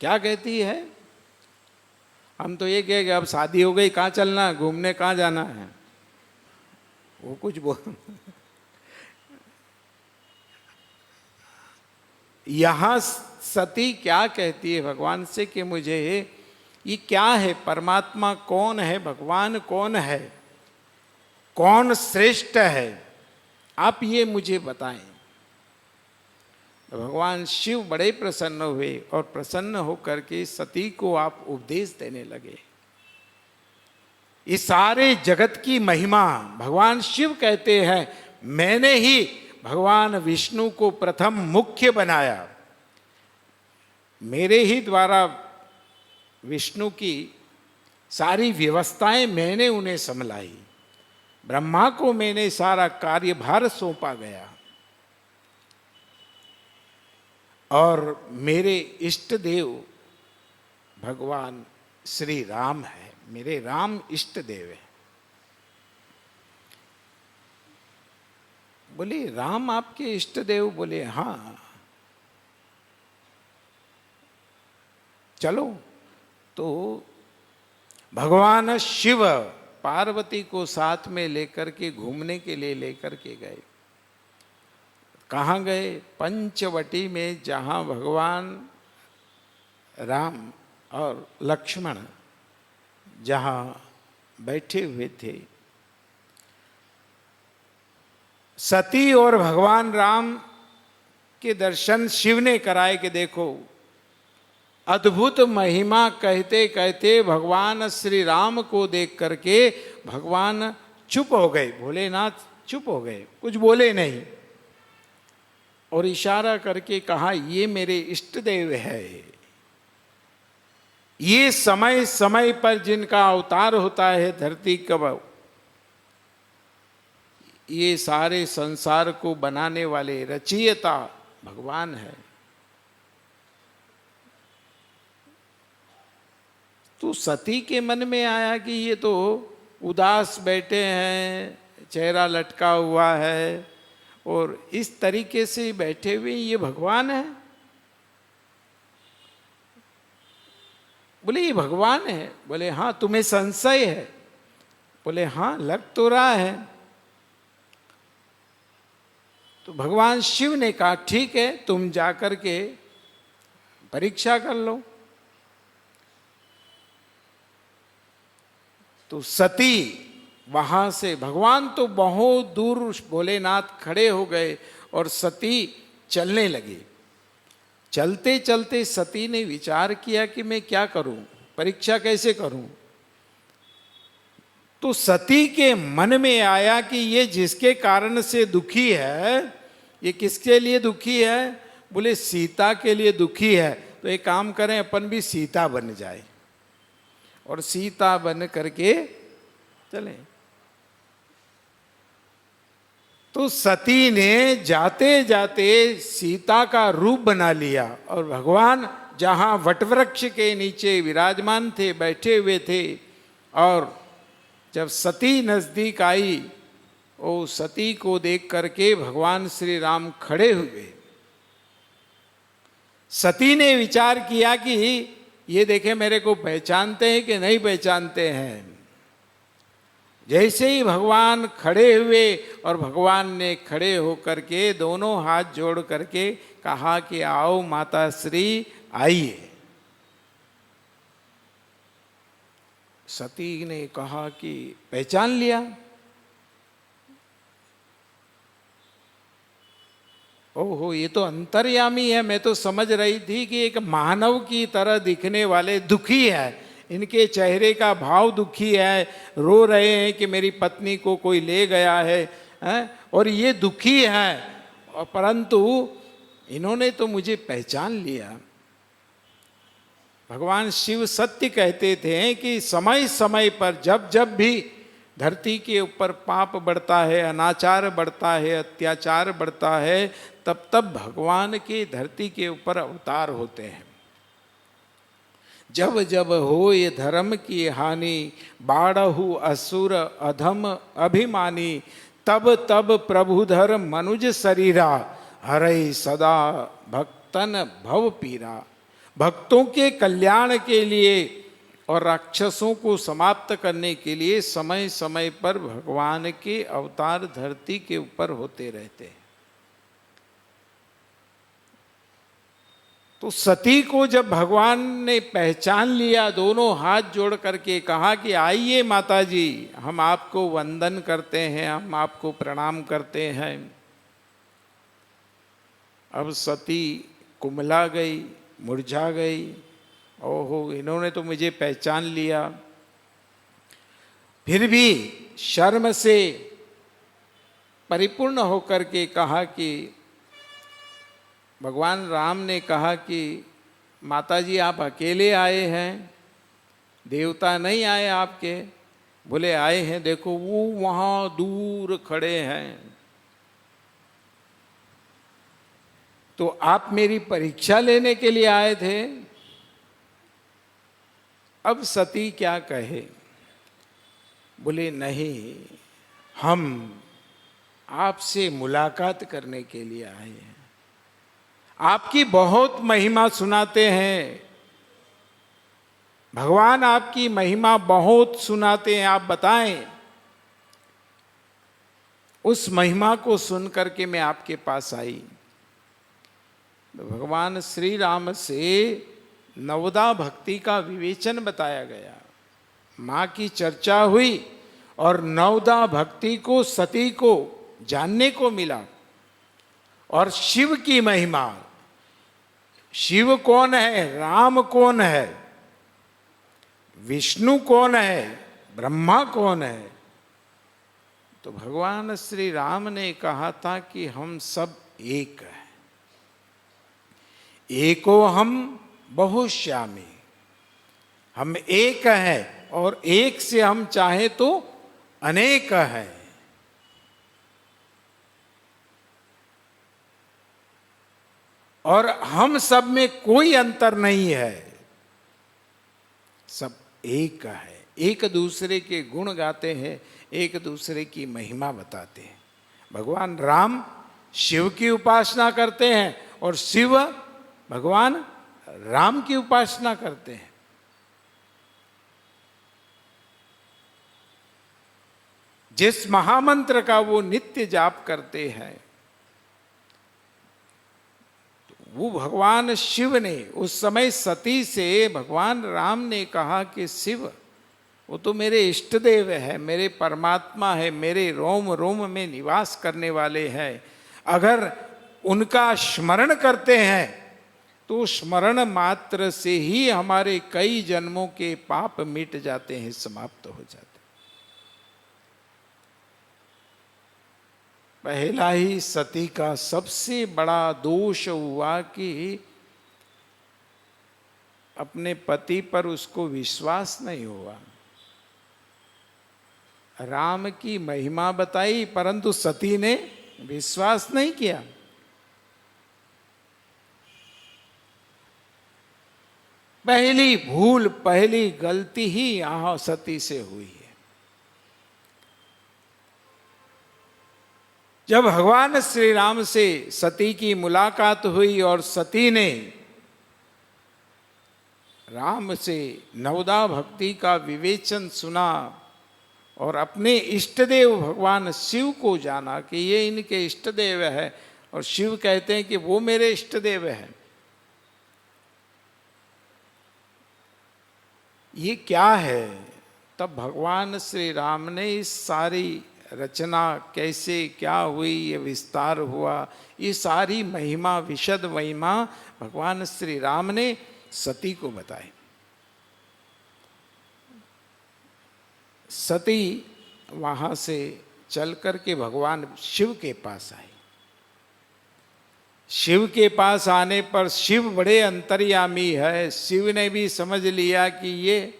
क्या कहती है? हम तो ये कहेंगे अब शादी हो गई, कहाँ चलना, घूमने कहाँ जाना है, वो कुछ बोल। यहां सती क्या कहती है भगवान से कि मुझे ये क्या है, परमात्मा कौन है, भगवान कौन है, कौन श्रेष्ठ है, आप ये मुझे बताएं। भगवान शिव बड़े प्रसन्न हुए और प्रसन्न होकर के सती को आप उपदेश देने लगे। इस सारे जगत की महिमा भगवान शिव कहते हैं, मैंने ही भगवान विष्णु को प्रथम मुख्य बनाया, मेरे ही द्वारा विष्णु की सारी व्यवस्थाएं मैंने उन्हें संभलाई। ब्रह्मा को मैंने सारा कार्यभार सौंपा गया और मेरे इष्ट देव भगवान श्री राम है, मेरे राम इष्ट देव है। बोले राम आपके इष्ट देव? बोले हाँ। चलो, तो भगवान शिव पार्वती को साथ में लेकर के घूमने के लिए लेकर के गए। कहाँ गए? पंचवटी में, जहाँ भगवान राम और लक्ष्मण जहाँ बैठे हुए थे। सती और भगवान राम के दर्शन शिव ने कराए कि देखो, अद्भुत महिमा कहते कहते भगवान श्री राम को देख करके भगवान चुप हो गए, भोलेनाथ चुप हो गए, कुछ बोले नहीं और इशारा करके कहा ये मेरे इष्ट देव है। ये समय समय पर जिनका अवतार होता है धरती कब, ये सारे संसार को बनाने वाले रचयिता भगवान है। तो सती के मन में आया कि ये तो उदास बैठे हैं, चेहरा लटका हुआ है और इस तरीके से बैठे हुए ये भगवान है। बोले ये भगवान है? बोले हाँ। तुम्हें संशय है? बोले हाँ, लग तो रहा है। तो भगवान शिव ने कहा ठीक है, तुम जाकर के परीक्षा कर लो। तो सती वहां से, भगवान तो बहुत दूर भोलेनाथ खड़े हो गए और सती चलने लगी। चलते चलते सती ने विचार किया कि मैं क्या करूं, परीक्षा कैसे करूं। तो सती के मन में आया कि ये जिसके कारण से दुखी है, ये किसके लिए दुखी है? बोले सीता के लिए दुखी है। तो एक काम करें, अपन भी सीता बन जाए और सीता बन करके चले। तो सती ने जाते जाते सीता का रूप बना लिया और भगवान जहां वटवृक्ष के नीचे विराजमान थे, बैठे हुए थे और जब सती नजदीक आई, वो सती को देख करके भगवान श्री राम खड़े हुए। सती ने विचार किया कि ये देखे मेरे को पहचानते हैं कि नहीं पहचानते हैं। जैसे ही भगवान खड़े हुए और भगवान ने खड़े होकर के दोनों हाथ जोड़ करके कहा कि आओ माता श्री आइए। सती ने कहा कि पहचान लिया। ओहो, ये तो अंतर्यामी है। मैं तो समझ रही थी कि एक मानव की तरह दिखने वाले दुखी है, इनके चेहरे का भाव दुखी है, रो रहे हैं कि मेरी पत्नी को कोई ले गया है, और ये दुखी है। और परंतु इन्होंने तो मुझे पहचान लिया। भगवान शिव सत्य कहते थे कि समय समय पर जब जब भी धरती के ऊपर पाप बढ़ता है, अनाचार बढ़ता है, अत्याचार बढ़ता है, तब तब भगवान के धरती के ऊपर अवतार होते हैं। जब जब हो ये धर्म की हानि, बाढ़हु असुर अधम अभिमानी, तब तब प्रभुधर मनुज शरीरा, हरै सदा भक्तन भव पीरा। भक्तों के कल्याण के लिए और राक्षसों को समाप्त करने के लिए समय समय पर भगवान के अवतार धरती के ऊपर होते रहते हैं। तो सती को जब भगवान ने पहचान लिया, दोनों हाथ जोड़ करके कहा कि आइए माता जी, हम आपको वंदन करते हैं, हम आपको प्रणाम करते हैं। अब सती कुमला गई, मुरझा गई। ओहो, इन्होंने तो मुझे पहचान लिया। फिर भी शर्म से परिपूर्ण होकर के कहा कि भगवान राम ने कहा कि माताजी आप अकेले आए हैं, देवता नहीं आए आपके? बोले आए हैं, देखो वो वहां दूर खड़े हैं। तो आप मेरी परीक्षा लेने के लिए आए थे? अब सती क्या कहे? बोले नहीं, हम आपसे मुलाकात करने के लिए आए हैं। आपकी बहुत महिमा सुनाते हैं, भगवान आपकी महिमा बहुत सुनाते हैं, आप बताएं। उस महिमा को सुन करके मैं आपके पास आई। भगवान श्री राम से नवदा भक्ति का विवेचन बताया गया, माँ की चर्चा हुई और नवदा भक्ति को सती को जानने को मिला। और शिव की महिमा, शिव कौन है, राम कौन है, विष्णु कौन है, ब्रह्मा कौन है। तो भगवान श्री राम ने कहा था कि हम सब एक हैं, एको हम बहुश्यामी। हम एक हैं और एक से हम चाहे तो अनेक हैं। और हम सब में कोई अंतर नहीं है, सब एक है। एक दूसरे के गुण गाते हैं, एक दूसरे की महिमा बताते हैं। भगवान राम शिव की उपासना करते हैं और शिव भगवान राम की उपासना करते हैं। जिस महामंत्र का वो नित्य जाप करते हैं, वो भगवान शिव ने उस समय सती से भगवान राम ने कहा कि शिव वो तो मेरे इष्ट देव है, मेरे परमात्मा है, मेरे रोम रोम में निवास करने वाले हैं। अगर उनका स्मरण करते हैं तो स्मरण मात्र से ही हमारे कई जन्मों के पाप मिट जाते हैं, समाप्त हो जाते हैं। पहला ही सती का सबसे बड़ा दोष हुआ कि अपने पति पर उसको विश्वास नहीं हुआ। राम की महिमा बताई परंतु सती ने विश्वास नहीं किया। पहली भूल, पहली गलती ही यहां सती से हुई है। जब भगवान श्री राम से सती की मुलाकात हुई और सती ने राम से नवदा भक्ति का विवेचन सुना और अपने इष्टदेव भगवान शिव को जाना कि ये इनके इष्टदेव है, और शिव कहते हैं कि वो मेरे इष्टदेव हैं, ये क्या है, तब भगवान श्री राम ने इस सारी रचना कैसे क्या हुई, ये विस्तार हुआ, ये सारी महिमा, विशद महिमा भगवान श्री राम ने सती को बताई। सती वहाँ से चल कर के भगवान शिव के पास आई। शिव के पास आने पर शिव बड़े अंतर्यामी है, शिव ने भी समझ लिया कि ये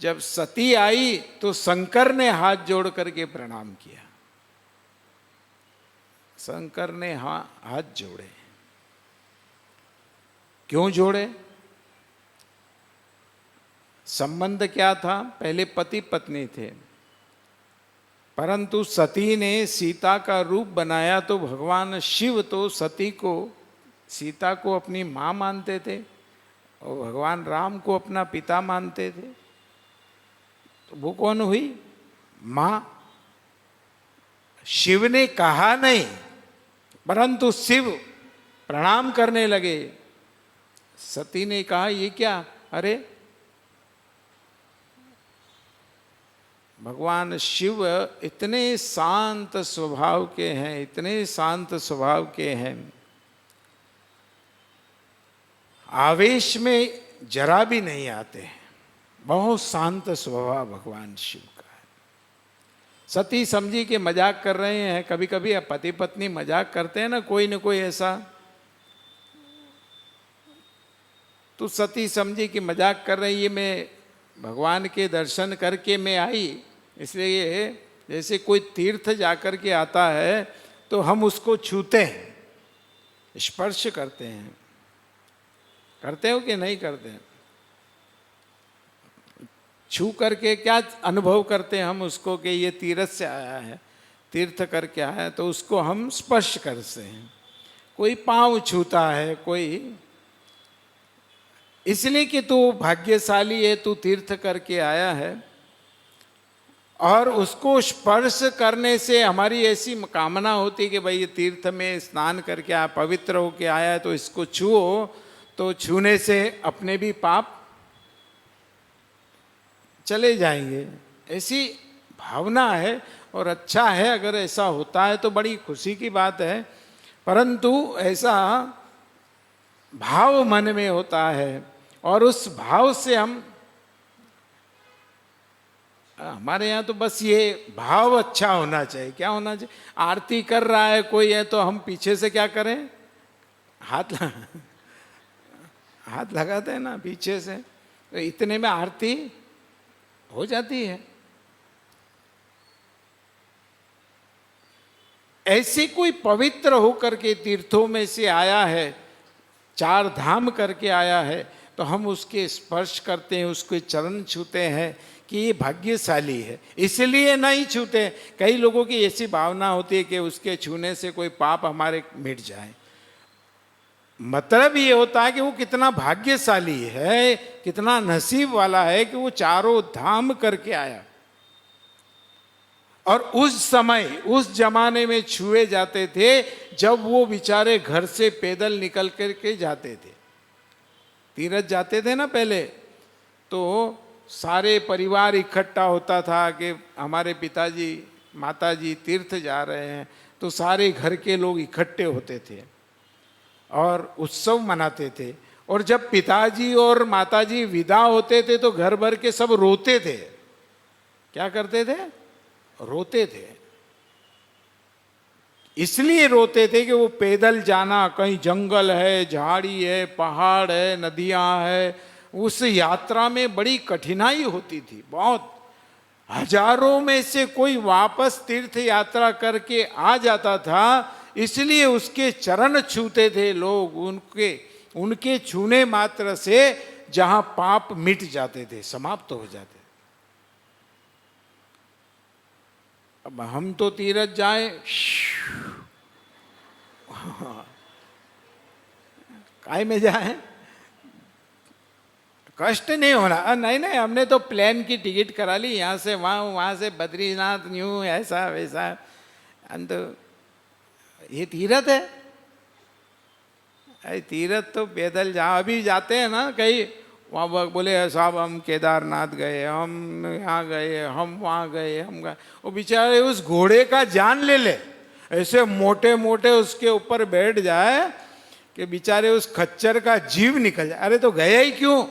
जब सती आई तो शंकर ने हाथ जोड़ करके प्रणाम किया। शंकर ने हाथ जोड़े। क्यों जोड़े? संबंध क्या था? पहले पति पत्नी थे, परंतु सती ने सीता का रूप बनाया तो भगवान शिव तो सती को, सीता को अपनी माँ मानते थे और भगवान राम को अपना पिता मानते थे। तो वो कौन हुई? माँ। शिव ने कहा नहीं, परंतु शिव प्रणाम करने लगे। सती ने कहा ये क्या? अरे भगवान शिव इतने शांत स्वभाव के हैं, इतने शांत स्वभाव के हैं, आवेश में जरा भी नहीं आते हैं, बहुत शांत स्वभाव भगवान शिव का है। सती समझी कि मजाक कर रहे हैं। कभी कभी पति पत्नी मजाक करते हैं ना कोई ऐसा, तो सती समझी कि मजाक कर रही है, मैं भगवान के दर्शन करके मैं आई, इसलिए जैसे कोई तीर्थ जाकर के आता है तो हम उसको छूते हैं, स्पर्श करते हैं। करते हो कि नहीं करते हैं? छू करके क्या अनुभव करते हैं हम उसको कि ये तीर्थ से आया है, तीर्थ करके आया है, तो उसको हम स्पर्श करते हैं। कोई पांव छूता है, कोई इसलिए कि तू भाग्यशाली है, तू तीर्थ करके आया है, और उसको स्पर्श करने से हमारी ऐसी कामना होती कि भाई ये तीर्थ में स्नान करके आया, पवित्र होके आया है, तो इसको छुओ, तो छूने से अपने भी पाप चले जाएंगे, ऐसी भावना है। और अच्छा है अगर ऐसा होता है तो बड़ी खुशी की बात है, परंतु ऐसा भाव मन में होता है और उस भाव से हमारे यहाँ तो बस ये भाव अच्छा होना चाहिए। क्या होना चाहिए? आरती कर रहा है कोई है तो हम पीछे से क्या करें? हाथ लगाते हैं ना पीछे से, तो इतने में आरती हो जाती है। ऐसे कोई पवित्र होकर के तीर्थों में से आया है, चार धाम करके आया है, तो हम उसके स्पर्श करते हैं, उसके चरण छूते हैं कि ये भाग्यशाली है, इसलिए नहीं छूते। कई लोगों की ऐसी भावना होती है कि उसके छूने से कोई पाप हमारे मिट जाए। मतलब ये होता है कि वो कितना भाग्यशाली है, कितना नसीब वाला है कि वो चारों धाम करके आया। और उस समय, उस जमाने में छुए जाते थे जब वो बेचारे घर से पैदल निकल करके जाते थे, तीरथ जाते थे ना पहले, तो सारे परिवार इकट्ठा होता था कि हमारे पिताजी माताजी तीर्थ जा रहे हैं, तो सारे घर के लोग इकट्ठे होते थे और उत्सव मनाते थे। और जब पिताजी और माताजी विदा होते थे तो घर भर के सब रोते थे। क्या करते थे? रोते थे। इसलिए रोते थे कि वो पैदल जाना, कहीं जंगल है, झाड़ी है, पहाड़ है, नदियां है, उस यात्रा में बड़ी कठिनाई होती थी बहुत। हजारों में से कोई वापस तीर्थ यात्रा करके आ जाता था, इसलिए उसके चरण छूते थे लोग। उनके छूने मात्र से जहां पाप मिट जाते थे, समाप्त हो जाते। अब हम तो तीरथ जाए काय में जाए, कष्ट नहीं होना। नहीं नहीं, हमने तो प्लेन की टिकट करा ली, यहाँ से वहाँ, वहाँ से बद्रीनाथ, न्यू ऐसा वैसा। अंत ये तीर्थ है, अरे तीर्थ तो पैदल जहाँ अभी जाते हैं ना कहीं, वहाँ बोले साहब हम केदारनाथ गए, हम यहाँ गए, हम वहाँ गए, हम गए। वो बेचारे उस घोड़े का जान ले ले, ऐसे मोटे मोटे उसके ऊपर बैठ जाए कि बेचारे उस खच्चर का जीव निकल जाए। अरे तो गया ही क्यों?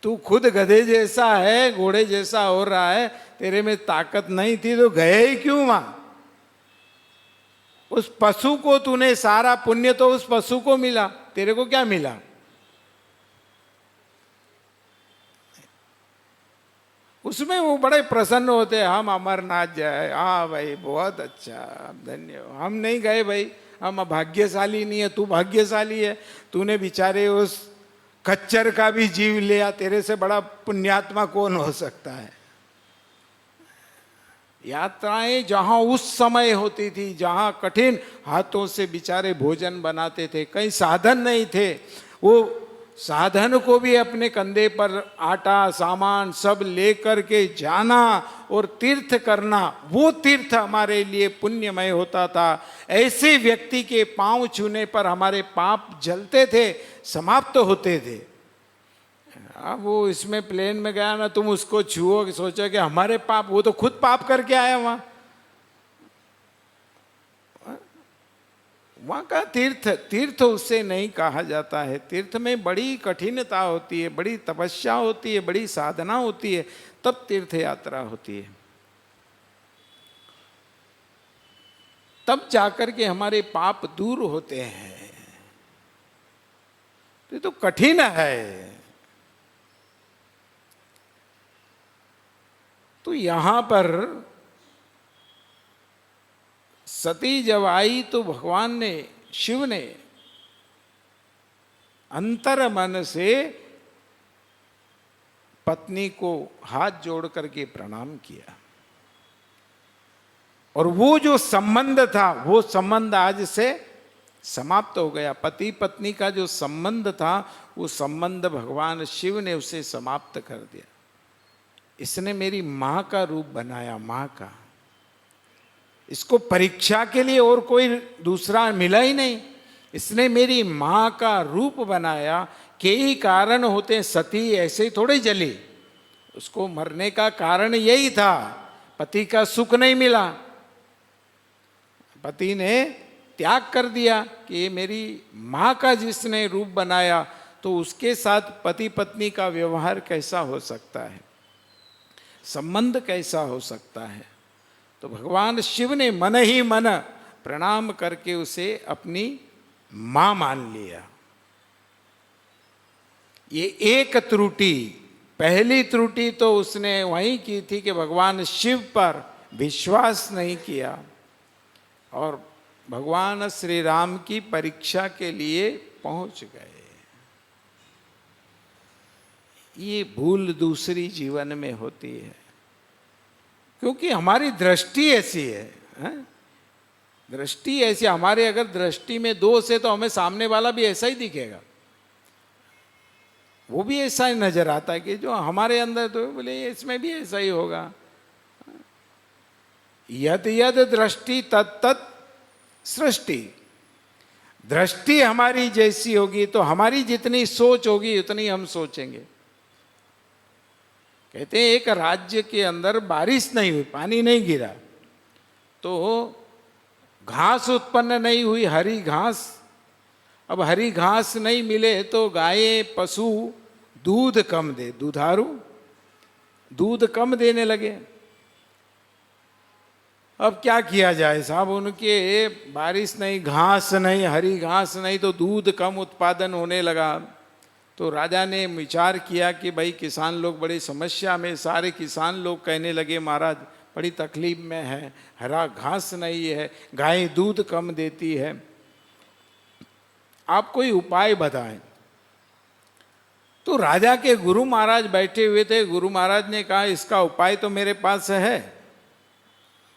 तू खुद गधे जैसा है, घोड़े जैसा हो रहा है, तेरे में ताकत नहीं थी तो गया ही क्यों वहां? उस पशु को तूने, सारा पुण्य तो उस पशु को मिला, तेरे को क्या मिला? उसमें वो बड़े प्रसन्न होते हैं, हम अमरनाथ जाए, हाँ भाई बहुत अच्छा, धन्य। हम नहीं गए भाई, हम भाग्यशाली नहीं है, तू भाग्यशाली है, तूने बेचारे उस खच्चर का भी जीव लिया, तेरे से बड़ा पुण्यात्मा कौन हो सकता है। यात्राएं जहां उस समय होती थी, जहां कठिन हाथों से बेचारे भोजन बनाते थे, कहीं साधन नहीं थे, वो साधन को भी अपने कंधे पर आटा सामान सब लेकर के जाना और तीर्थ करना, वो तीर्थ हमारे लिए पुण्यमय होता था। ऐसे व्यक्ति के पांव छूने पर हमारे पाप जलते थे, समाप्त होते थे। अब वो इसमें प्लेन में गया ना, तुम उसको छुओ, सोचो कि हमारे पाप, वो तो खुद पाप करके आया वहां। वहां का तीर्थ, तीर्थ उससे नहीं कहा जाता है। तीर्थ में बड़ी कठिनता होती है, बड़ी तपस्या होती है, बड़ी साधना होती है, तब तीर्थ यात्रा होती है। तब जाकर के हमारे पाप दूर होते हैं। ये तो कठिन है। तो यहां पर सती जब आई तो भगवान ने, शिव ने अंतर मन से पत्नी को हाथ जोड़ करके प्रणाम किया, और वो जो संबंध था वो संबंध आज से समाप्त हो गया। पति पत्नी का जो संबंध था वो संबंध भगवान शिव ने उसे समाप्त कर दिया। इसने मेरी मां का रूप बनाया, मां का। इसको परीक्षा के लिए और कोई दूसरा मिला ही नहीं। इसने मेरी मां का रूप बनाया। कई कारण होते हैं, सती ऐसे ही थोड़े जली, उसको मरने का कारण यही था, पति का सुख नहीं मिला। पति ने त्याग कर दिया कि ये मेरी मां का जिसने रूप बनाया, तो उसके साथ पति पत्नी का व्यवहार कैसा हो सकता है, संबंध कैसा हो सकता है। तो भगवान शिव ने मन ही मन प्रणाम करके उसे अपनी मां मान लिया। ये एक त्रुटि, पहली त्रुटि तो उसने वहीं की थी कि भगवान शिव पर विश्वास नहीं किया और भगवान श्री राम की परीक्षा के लिए पहुंच गए। ये भूल दूसरी जीवन में होती है, क्योंकि हमारी दृष्टि ऐसी है, दृष्टि ऐसी। हमारे अगर दृष्टि में दोष है तो हमें सामने वाला भी ऐसा ही दिखेगा, वो भी ऐसा ही नजर आता है कि जो हमारे अंदर, तो बोले इसमें भी ऐसा ही होगा। यद यद दृष्टि तत्त सृष्टि। दृष्टि हमारी जैसी होगी तो हमारी जितनी सोच होगी उतनी हम सोचेंगे। कहते हैं एक राज्य के अंदर बारिश नहीं हुई, पानी नहीं गिरा, तो घास उत्पन्न नहीं हुई, हरी घास। अब हरी घास नहीं मिले तो गायें पशु दूध कम दे, दुधारू दूध कम देने लगे। अब क्या किया जाए साहब, उनके बारिश नहीं, घास नहीं, हरी घास नहीं, तो दूध कम उत्पादन होने लगा। तो राजा ने विचार किया कि भाई किसान लोग बड़ी समस्या में, सारे किसान लोग कहने लगे महाराज बड़ी तकलीफ में है, हरा घास नहीं है, गाय दूध कम देती है, आप कोई उपाय बताएं। तो राजा के गुरु महाराज बैठे हुए थे। गुरु महाराज ने कहा इसका उपाय तो मेरे पास है।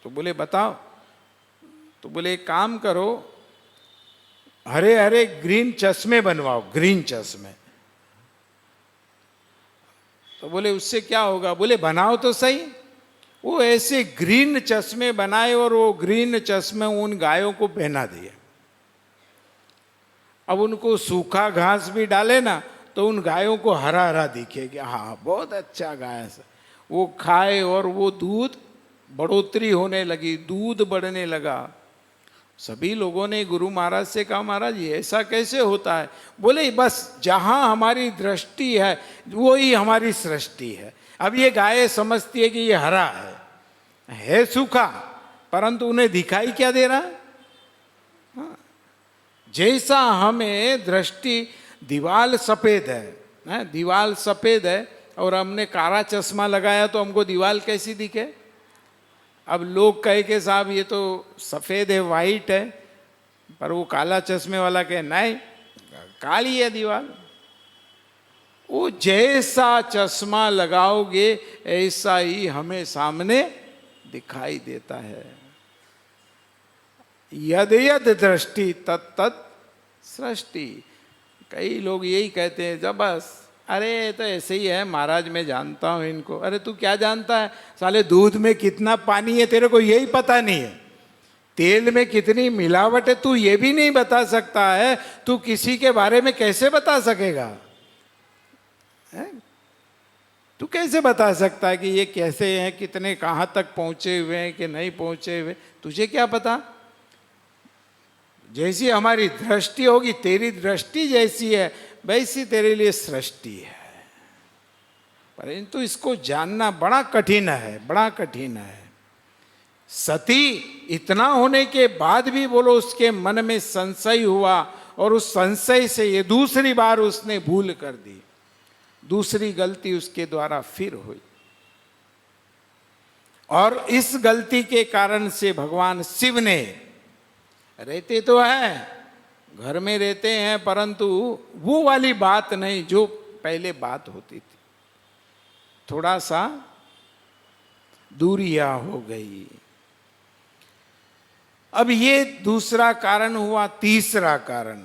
तो बोले बताओ। तो बोले एक काम करो, हरे हरे ग्रीन चश्मे बनवाओ, ग्रीन चश्मे। तो बोले उससे क्या होगा? बोले बनाओ तो सही। वो ऐसे ग्रीन चश्मे बनाए और वो ग्रीन चश्मे उन गायों को पहना दिए। अब उनको सूखा घास भी डाले ना तो उन गायों को हरा हरा दिखेगा, हाँ बहुत अच्छा घास। वो खाए और वो दूध बढ़ोतरी होने लगी, दूध बढ़ने लगा। सभी लोगों ने गुरु महाराज से कहा, महाराज ये ऐसा कैसे होता है? बोले बस जहां हमारी दृष्टि है वो ही हमारी सृष्टि है। अब ये गाय समझती है कि ये हरा है सूखा, परंतु उन्हें दिखाई क्या दे रहा है? हाँ। जैसा हमें दृष्टि, दीवाल सफेद है, दीवाल सफेद है और हमने काला चश्मा लगाया तो हमको दीवाल कैसी दिखे? अब लोग कहे कि साहब ये तो सफेद है, वाइट है, पर वो काला चश्मे वाला कहे नहीं काली है दीवाल। वो जैसा चश्मा लगाओगे ऐसा ही हमें सामने दिखाई देता है। यद यद दृष्टि तत् तत् सृष्टि। कई लोग यही कहते हैं जब बस अरे तो ऐसे ही है महाराज, मैं जानता हूं इनको। अरे तू क्या जानता है? साले दूध में कितना पानी है तेरे को यही पता नहीं है, तेल में कितनी मिलावट है तू ये भी नहीं बता सकता है, तू किसी के बारे में कैसे बता सकेगा? तू कैसे बता सकता है कि ये कैसे हैं, कितने कहाँ तक पहुंचे हुए हैं कि नहीं पहुंचे हुए? तुझे क्या पता? जैसी हमारी दृष्टि होगी, तेरी दृष्टि जैसी है वैसी तेरे लिए सृष्टि है। परंतु इसको जानना बड़ा कठिन है, बड़ा कठिन है। सती इतना होने के बाद भी बोलो उसके मन में संशय हुआ और उस संशय से ये दूसरी बार उसने भूल कर दी, दूसरी गलती उसके द्वारा फिर हुई। और इस गलती के कारण से भगवान शिव ने, रहते तो है घर में रहते हैं परंतु वो वाली बात नहीं जो पहले बात होती थी, थोड़ा सा दूरियां हो गई। अब ये दूसरा कारण हुआ। तीसरा कारण,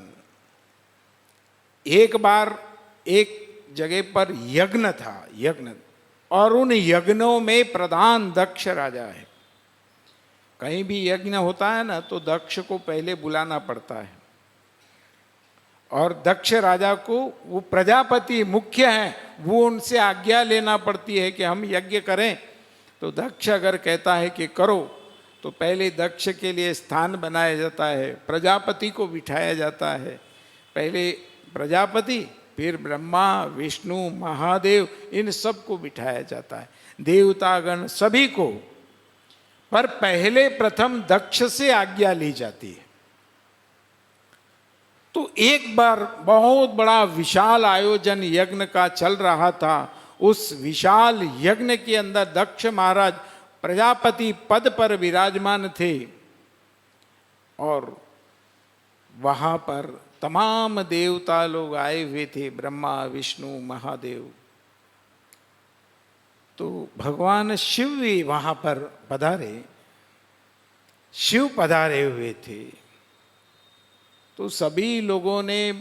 एक बार एक जगह पर यज्ञ था, यज्ञ, और उन यज्ञों में प्रधान दक्ष राजा है। कहीं भी यज्ञ होता है ना तो दक्ष को पहले बुलाना पड़ता है, और दक्ष राजा को, वो प्रजापति मुख्य हैं, वो उनसे आज्ञा लेना पड़ती है कि हम यज्ञ करें। तो दक्ष अगर कहता है कि करो तो पहले दक्ष के लिए स्थान बनाया जाता है, प्रजापति को बिठाया जाता है। पहले प्रजापति, फिर ब्रह्मा विष्णु महादेव, इन सब को बिठाया जाता है, देवतागण सभी को। पर पहले प्रथम दक्ष से आज्ञा ली जाती है। तो एक बार बहुत बड़ा विशाल आयोजन यज्ञ का चल रहा था। उस विशाल यज्ञ के अंदर दक्ष महाराज प्रजापति पद पर विराजमान थे और वहां पर तमाम देवता लोग आए हुए थे, ब्रह्मा विष्णु महादेव। तो भगवान शिव भी वहां पर पधारे, शिव पधारे हुए थे। तो सभी लोगों ने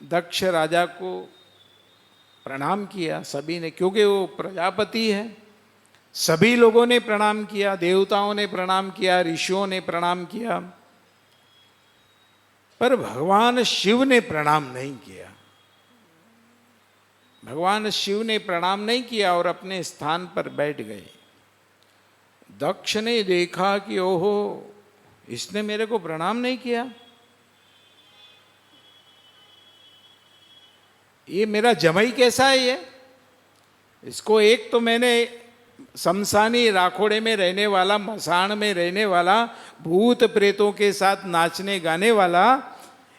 दक्ष राजा को प्रणाम किया, सभी ने, क्योंकि वो प्रजापति है। सभी लोगों ने प्रणाम किया, देवताओं ने प्रणाम किया, ऋषियों ने प्रणाम किया, पर भगवान शिव ने प्रणाम नहीं किया। भगवान शिव ने प्रणाम नहीं किया और अपने स्थान पर बैठ गए। दक्ष ने देखा कि ओहो, इसने मेरे को प्रणाम नहीं किया, ये मेरा जमाई कैसा है ये? इसको एक तो मैंने शमशानी राखोड़े में रहने वाला, मसान में रहने वाला, भूत प्रेतों के साथ नाचने गाने वाला,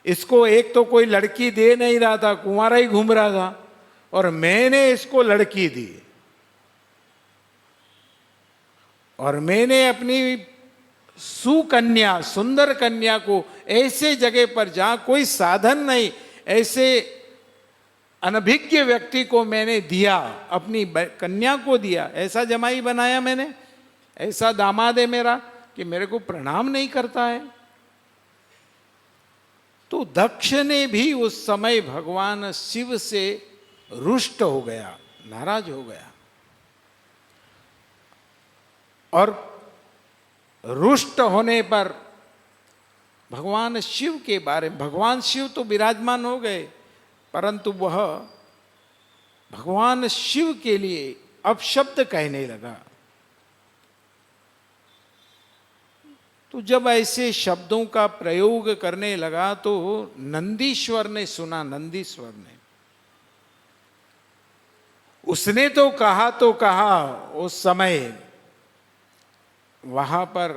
इसको एक तो कोई लड़की दे नहीं रहा था, कुंवारा ही घूम रहा था, और मैंने इसको लड़की दी। और मैंने अपनी सुकन्या, सुंदर कन्या को ऐसे जगह पर जहां कोई साधन नहीं, ऐसे अनभिज्ञ व्यक्ति को मैंने दिया, अपनी कन्या को दिया। ऐसा जमाई बनाया मैंने, ऐसा दामाद है मेरा कि मेरे को प्रणाम नहीं करता है। तो दक्ष ने भी उस समय भगवान शिव से रुष्ट हो गया, नाराज हो गया। और रुष्ट होने पर भगवान शिव के बारे में, भगवान शिव तो विराजमान हो गए, परंतु वह भगवान शिव के लिए अपशब्द कहने लगा। तो जब ऐसे शब्दों का प्रयोग करने लगा तो नंदीश्वर ने सुना, नंदीश्वर ने, उसने तो कहा उस समय वहां पर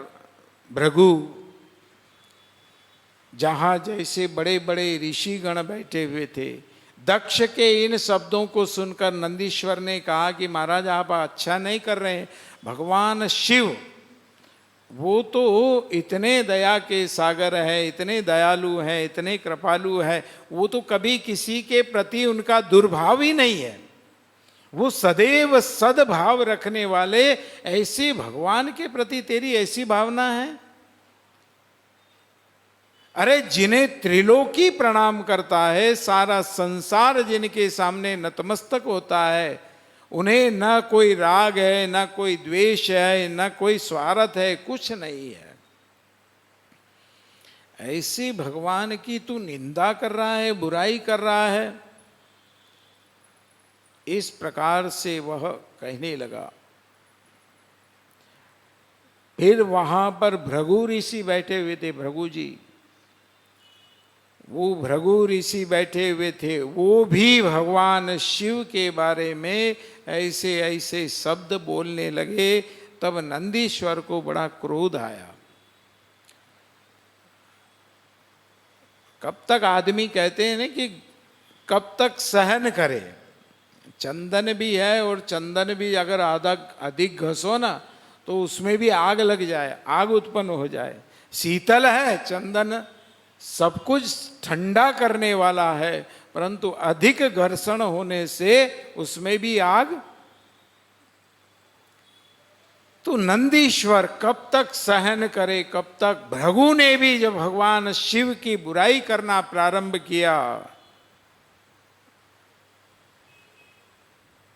भृगु, जहां जैसे बड़े बड़े ऋषिगण बैठे हुए थे, दक्ष के इन शब्दों को सुनकर नंदीश्वर ने कहा कि महाराज आप अच्छा नहीं कर रहे हैं। भगवान शिव वो तो इतने दया के सागर है, इतने दयालु हैं, इतने कृपालु है, वो तो कभी किसी के प्रति उनका दुर्भाव ही नहीं है। वो सदैव सद्भाव रखने वाले, ऐसे भगवान के प्रति तेरी ऐसी भावना है? अरे जिन्हें त्रिलोकी प्रणाम करता है, सारा संसार जिनके सामने नतमस्तक होता है, उन्हें न कोई राग है, न कोई द्वेष है, न कोई स्वार्थ है, कुछ नहीं है। ऐसे भगवान की तू निंदा कर रहा है, बुराई कर रहा है। इस प्रकार से वह कहने लगा। फिर वहां पर भृगु ऋषि बैठे हुए थे, भृगु जी, वो भृगु ऋषि बैठे हुए थे, वो भी भगवान शिव के बारे में ऐसे ऐसे शब्द बोलने लगे। तब नंदीश्वर को बड़ा क्रोध आया। कब तक आदमी कहते हैं ना कि कब तक सहन करे। चंदन भी है, और चंदन भी अगर अधिक घसो ना तो उसमें भी आग लग जाए, आग उत्पन्न हो जाए। शीतल है चंदन, सब कुछ ठंडा करने वाला है, परंतु अधिक घर्षण होने से उसमें भी आग। तो नंदीश्वर कब तक सहन करे, कब तक। भृगु ने भी जब भगवान शिव की बुराई करना प्रारंभ किया,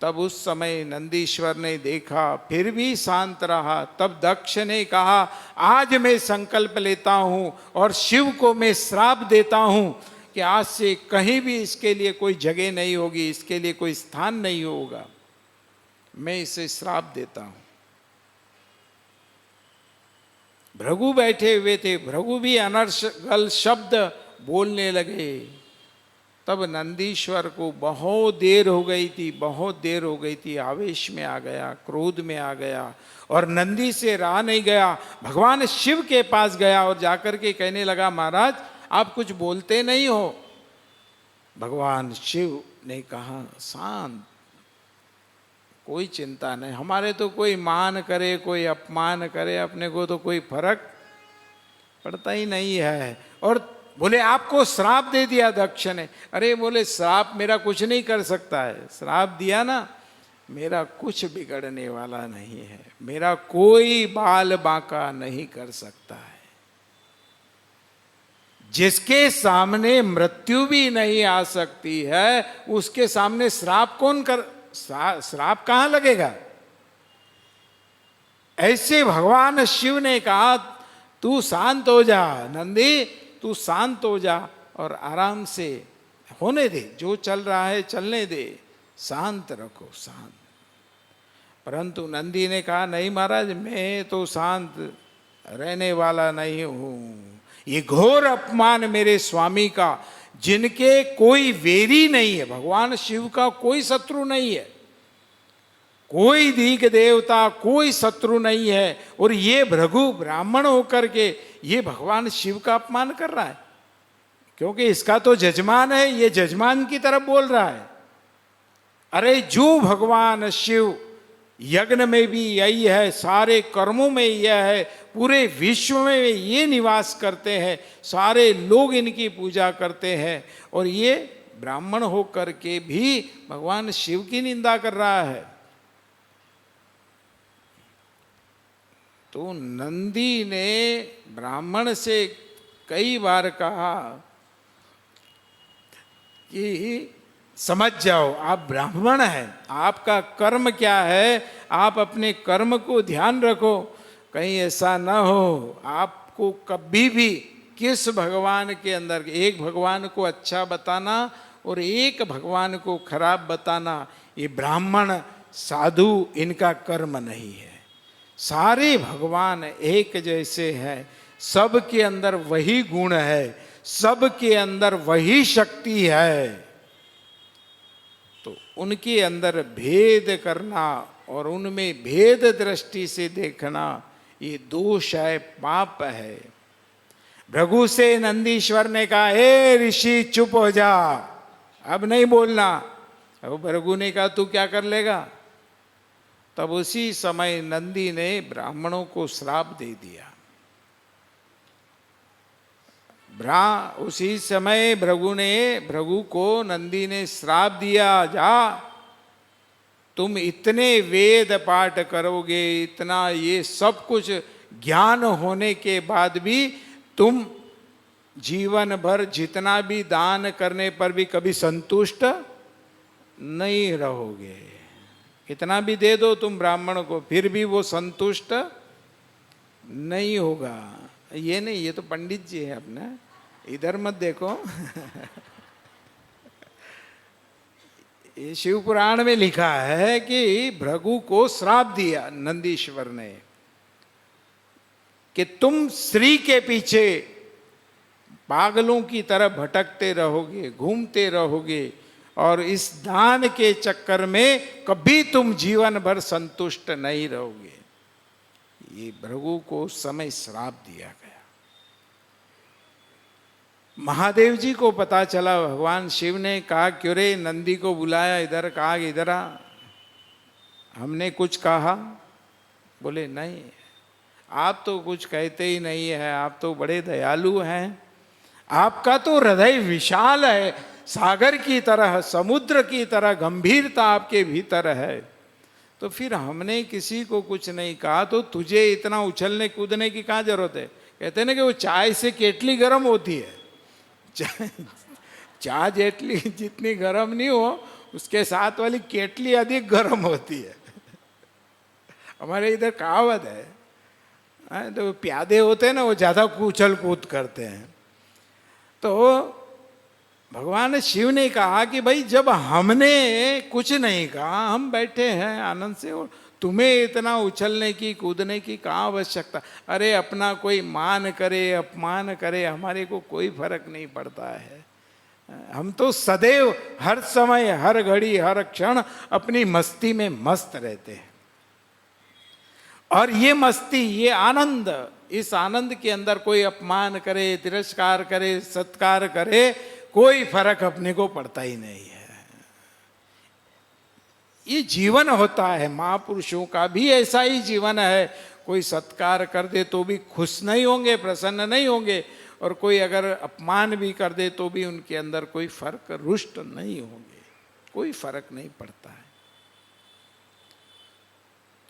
तब उस समय नंदीश्वर ने देखा, फिर भी शांत रहा। तब दक्ष ने कहा, आज मैं संकल्प लेता हूं और शिव को मैं श्राप देता हूं कि आज से कहीं भी इसके लिए कोई जगह नहीं होगी, इसके लिए कोई स्थान नहीं होगा। मैं इसे श्राप देता हूं। भृगु बैठे हुए थे, भृगु भी अनर्गल शब्द बोलने लगे। तब नंदीश्वर को बहुत देर हो गई थी, बहुत देर हो गई थी, आवेश में आ गया, क्रोध में आ गया, और नंदी से रहा नहीं गया। भगवान शिव के पास गया और जाकर के कहने लगा, महाराज आप कुछ बोलते नहीं हो। भगवान शिव ने कहा, शांत, कोई चिंता नहीं, हमारे तो कोई मान करे कोई अपमान करे, अपने को तो कोई फर्क पड़ता ही नहीं है। और बोले आपको श्राप दे दिया दक्ष ने। अरे बोले श्राप मेरा कुछ नहीं कर सकता है, श्राप दिया ना, मेरा कुछ बिगड़ने वाला नहीं है, मेरा कोई बाल बांका नहीं कर सकता है। जिसके सामने मृत्यु भी नहीं आ सकती है, उसके सामने श्राप कौन कर, श्राप कहां लगेगा। ऐसे भगवान शिव ने कहा, तू शांत हो जा नंदी, तू शांत हो जा और आराम से होने दे, जो चल रहा है चलने दे, शांत रखो, शांत। परंतु नंदी ने कहा, नहीं महाराज, मैं तो शांत रहने वाला नहीं हूं। ये घोर अपमान मेरे स्वामी का, जिनके कोई वेरी नहीं है, भगवान शिव का कोई शत्रु नहीं है, कोई दिग देवता, कोई शत्रु नहीं है, और ये भृगु ब्राह्मण होकर के ये भगवान शिव का अपमान कर रहा है। क्योंकि इसका तो जजमान है, ये जजमान की तरफ बोल रहा है। अरे जो भगवान शिव यज्ञ में भी यही है, सारे कर्मों में यह है, पूरे विश्व में ये निवास करते हैं, सारे लोग इनकी पूजा करते हैं, और ये ब्राह्मण होकर के भी भगवान शिव की निंदा कर रहा है। तो नंदी ने ब्राह्मण से कई बार कहा कि समझ जाओ आप ब्राह्मण हैं, आपका कर्म क्या है, आप अपने कर्म को ध्यान रखो। कहीं ऐसा ना हो आपको कभी भी किस भगवान के अंदर, एक भगवान को अच्छा बताना और एक भगवान को खराब बताना, ये ब्राह्मण साधु इनका कर्म नहीं है। सारे भगवान एक जैसे हैं, सबके अंदर वही गुण है, सबके अंदर वही शक्ति है। तो उनके अंदर भेद करना और उनमें भेद दृष्टि से देखना ये दोष है, पाप है। भृगु से नंदीश्वर ने कहा, हे ऋषि चुप हो जा, अब नहीं बोलना। अब भृगु ने कहा, तू क्या कर लेगा? तब उसी समय नंदी ने ब्राह्मणों को श्राप दे दिया। उसी समय भृगु को नंदी ने श्राप दिया, जा तुम इतने वेद पाठ करोगे, इतना ये सब कुछ ज्ञान होने के बाद भी तुम जीवन भर जितना भी दान करने पर भी कभी संतुष्ट नहीं रहोगे। कितना भी दे दो तुम ब्राह्मण को, फिर भी वो संतुष्ट नहीं होगा। ये नहीं, ये तो पंडित जी है अपने, इधर मत देखो। ये शिव पुराण में लिखा है कि भृगु को श्राप दिया नंदीश्वर ने कि तुम स्त्री के पीछे पागलों की तरह भटकते रहोगे, घूमते रहोगे और इस दान के चक्कर में कभी तुम जीवन भर संतुष्ट नहीं रहोगे। ये भृगु को उस समय श्राप दिया गया। महादेव जी को पता चला, भगवान शिव ने कहा, क्यों रे नंदी को बुलाया इधर, कहा इधर आ, हमने कुछ कहा? बोले नहीं, आप तो कुछ कहते ही नहीं है, आप तो बड़े दयालु हैं, आपका तो हृदय विशाल है, सागर की तरह, समुद्र की तरह गंभीरता आपके भीतर है। तो फिर हमने किसी को कुछ नहीं कहा, तो तुझे इतना उछलने कूदने की क्या जरूरत है? कहते ना कि वो चाय से केटली गर्म होती है, चाय जेटली जितनी गर्म नहीं हो, उसके साथ वाली केटली अधिक गर्म होती है। हमारे इधर कहावत है, तो प्यादे होते हैं ना, वो ज्यादा उछल कूद करते हैं। तो भगवान शिव ने कहा कि भाई जब हमने कुछ नहीं कहा, हम बैठे हैं आनंद से, और तुम्हें इतना उछलने की कूदने की कहाँ आवश्यकता? अरे अपना कोई मान करे अपमान करे, हमारे को कोई फर्क नहीं पड़ता है। हम तो सदैव हर समय हर घड़ी हर क्षण अपनी मस्ती में मस्त रहते हैं। और ये मस्ती, ये आनंद, इस आनंद के अंदर कोई अपमान करे, तिरस्कार करे, सत्कार करे, कोई फर्क अपने को पड़ता ही नहीं है। ये जीवन होता है, महापुरुषों का भी ऐसा ही जीवन है। कोई सत्कार कर दे तो भी खुश नहीं होंगे, प्रसन्न नहीं होंगे, और कोई अगर अपमान भी कर दे तो भी उनके अंदर कोई फर्क, रुष्ट नहीं होंगे, कोई फर्क नहीं पड़ता है।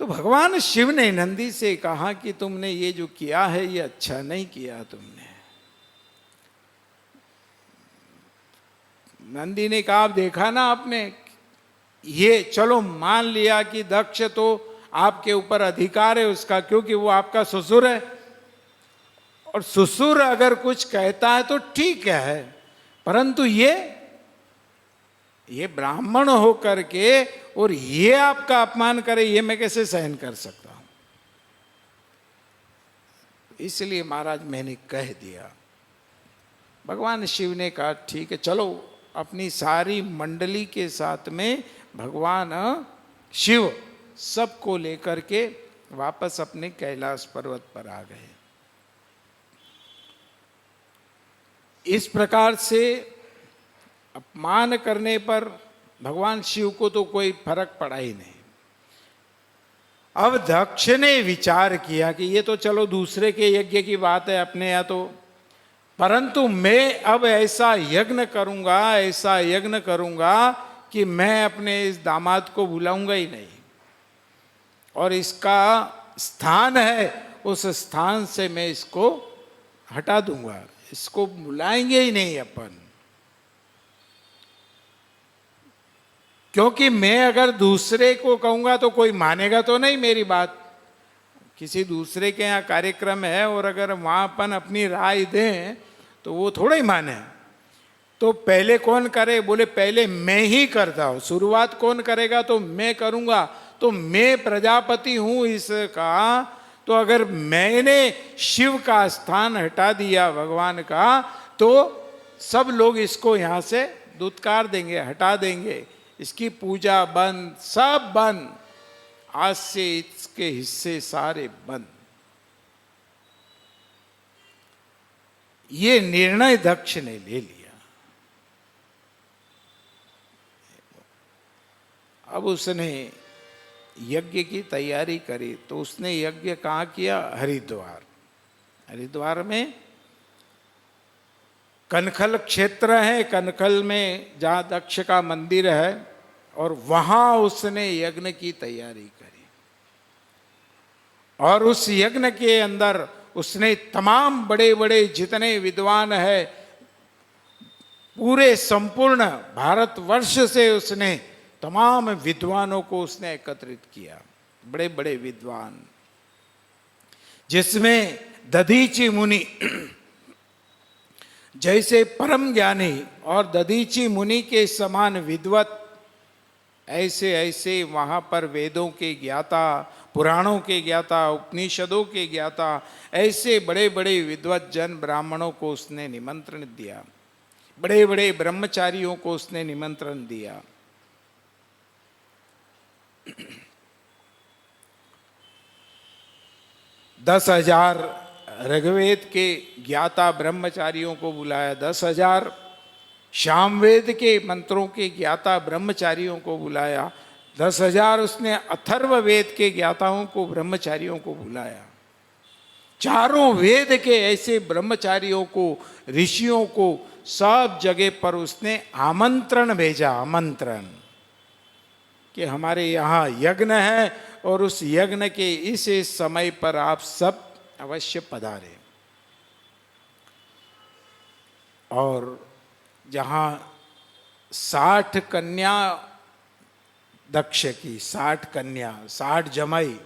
तो भगवान शिव ने नंदी से कहा कि तुमने ये जो किया है ये अच्छा नहीं किया तुमने। नंदी ने कहा, आप देखा ना आपने, ये चलो मान लिया कि दक्ष तो आपके ऊपर अधिकार है उसका, क्योंकि वो आपका ससुर है, और ससुर अगर कुछ कहता है तो ठीक है, परंतु ये ब्राह्मण हो करके और ये आपका अपमान करे, ये मैं कैसे सहन कर सकता हूं? इसलिए महाराज मैंने कह दिया। भगवान शिव ने कहा ठीक है, चलो अपनी सारी मंडली के साथ में भगवान शिव सबको लेकर के वापस अपने कैलाश पर्वत पर आ गए। इस प्रकार से अपमान करने पर भगवान शिव को तो कोई फर्क पड़ा ही नहीं। अब दक्ष ने विचार किया कि ये तो चलो दूसरे के यज्ञ की बात है, अपने यहाँ तो, परंतु मैं अब ऐसा यज्ञ करूंगा, ऐसा यज्ञ करूंगा कि मैं अपने इस दामाद को बुलाऊंगा ही नहीं, और इसका स्थान है उस स्थान से मैं इसको हटा दूंगा, इसको बुलाएंगे ही नहीं अपन। क्योंकि मैं अगर दूसरे को कहूँगा तो कोई मानेगा तो नहीं मेरी बात। किसी दूसरे के यहाँ कार्यक्रम है और अगर वहाँ अपन अपनी राय दें तो वो थोड़ा ही माने। तो पहले कौन करे? बोले पहले मैं ही करता हूँ। शुरुआत कौन करेगा? तो मैं करूँगा। तो मैं प्रजापति हूँ इसका। तो अगर मैंने शिव का स्थान हटा दिया भगवान का, तो सब लोग इसको यहाँ से दुत्कार देंगे, हटा देंगे, इसकी पूजा बंद, सब बंद। आज से इसके हिस्से सारे बंद। ये निर्णय दक्ष ने ले लिया। अब उसने यज्ञ की तैयारी करी। तो उसने यज्ञ कहाँ किया? हरिद्वार। हरिद्वार में कनखल क्षेत्र है, कनखल में जहाँ दक्ष का मंदिर है, और वहाँ उसने यज्ञ की तैयारी करी। और उस यज्ञ के अंदर उसने तमाम बड़े बड़े जितने विद्वान है, पूरे संपूर्ण भारतवर्ष से उसने तमाम विद्वानों को उसने एकत्रित किया, बड़े बड़े विद्वान, जिसमें दधीचि मुनि जैसे परम ज्ञानी और दधीचि मुनि के समान विद्वत, ऐसे ऐसे वहाँ पर वेदों के ज्ञाता, पुराणों के ज्ञाता, उपनिषदों के ज्ञाता, ऐसे बड़े बड़े विद्वत जन ब्राह्मणों को उसने निमंत्रण दिया। बड़े बड़े ब्रह्मचारियों को उसने निमंत्रण दिया। 10,000 ऋग्वेद के ज्ञाता ब्रह्मचारियों को बुलाया, 10,000 सामवेद के मंत्रों के ज्ञाता ब्रह्मचारियों को बुलाया, 10,000 उसने अथर्व वेद के ज्ञाताओं को ब्रह्मचारियों को बुलाया। चारों वेद के ऐसे ब्रह्मचारियों को, ऋषियों को, सब जगह पर उसने आमंत्रण भेजा। आमंत्रण कि हमारे यहाँ यज्ञ है और उस यज्ञ के इस समय पर आप सब अवश्य पधारे। और जहाँ 60 कन्या दक्ष की, 60 कन्या, 60 जमाई,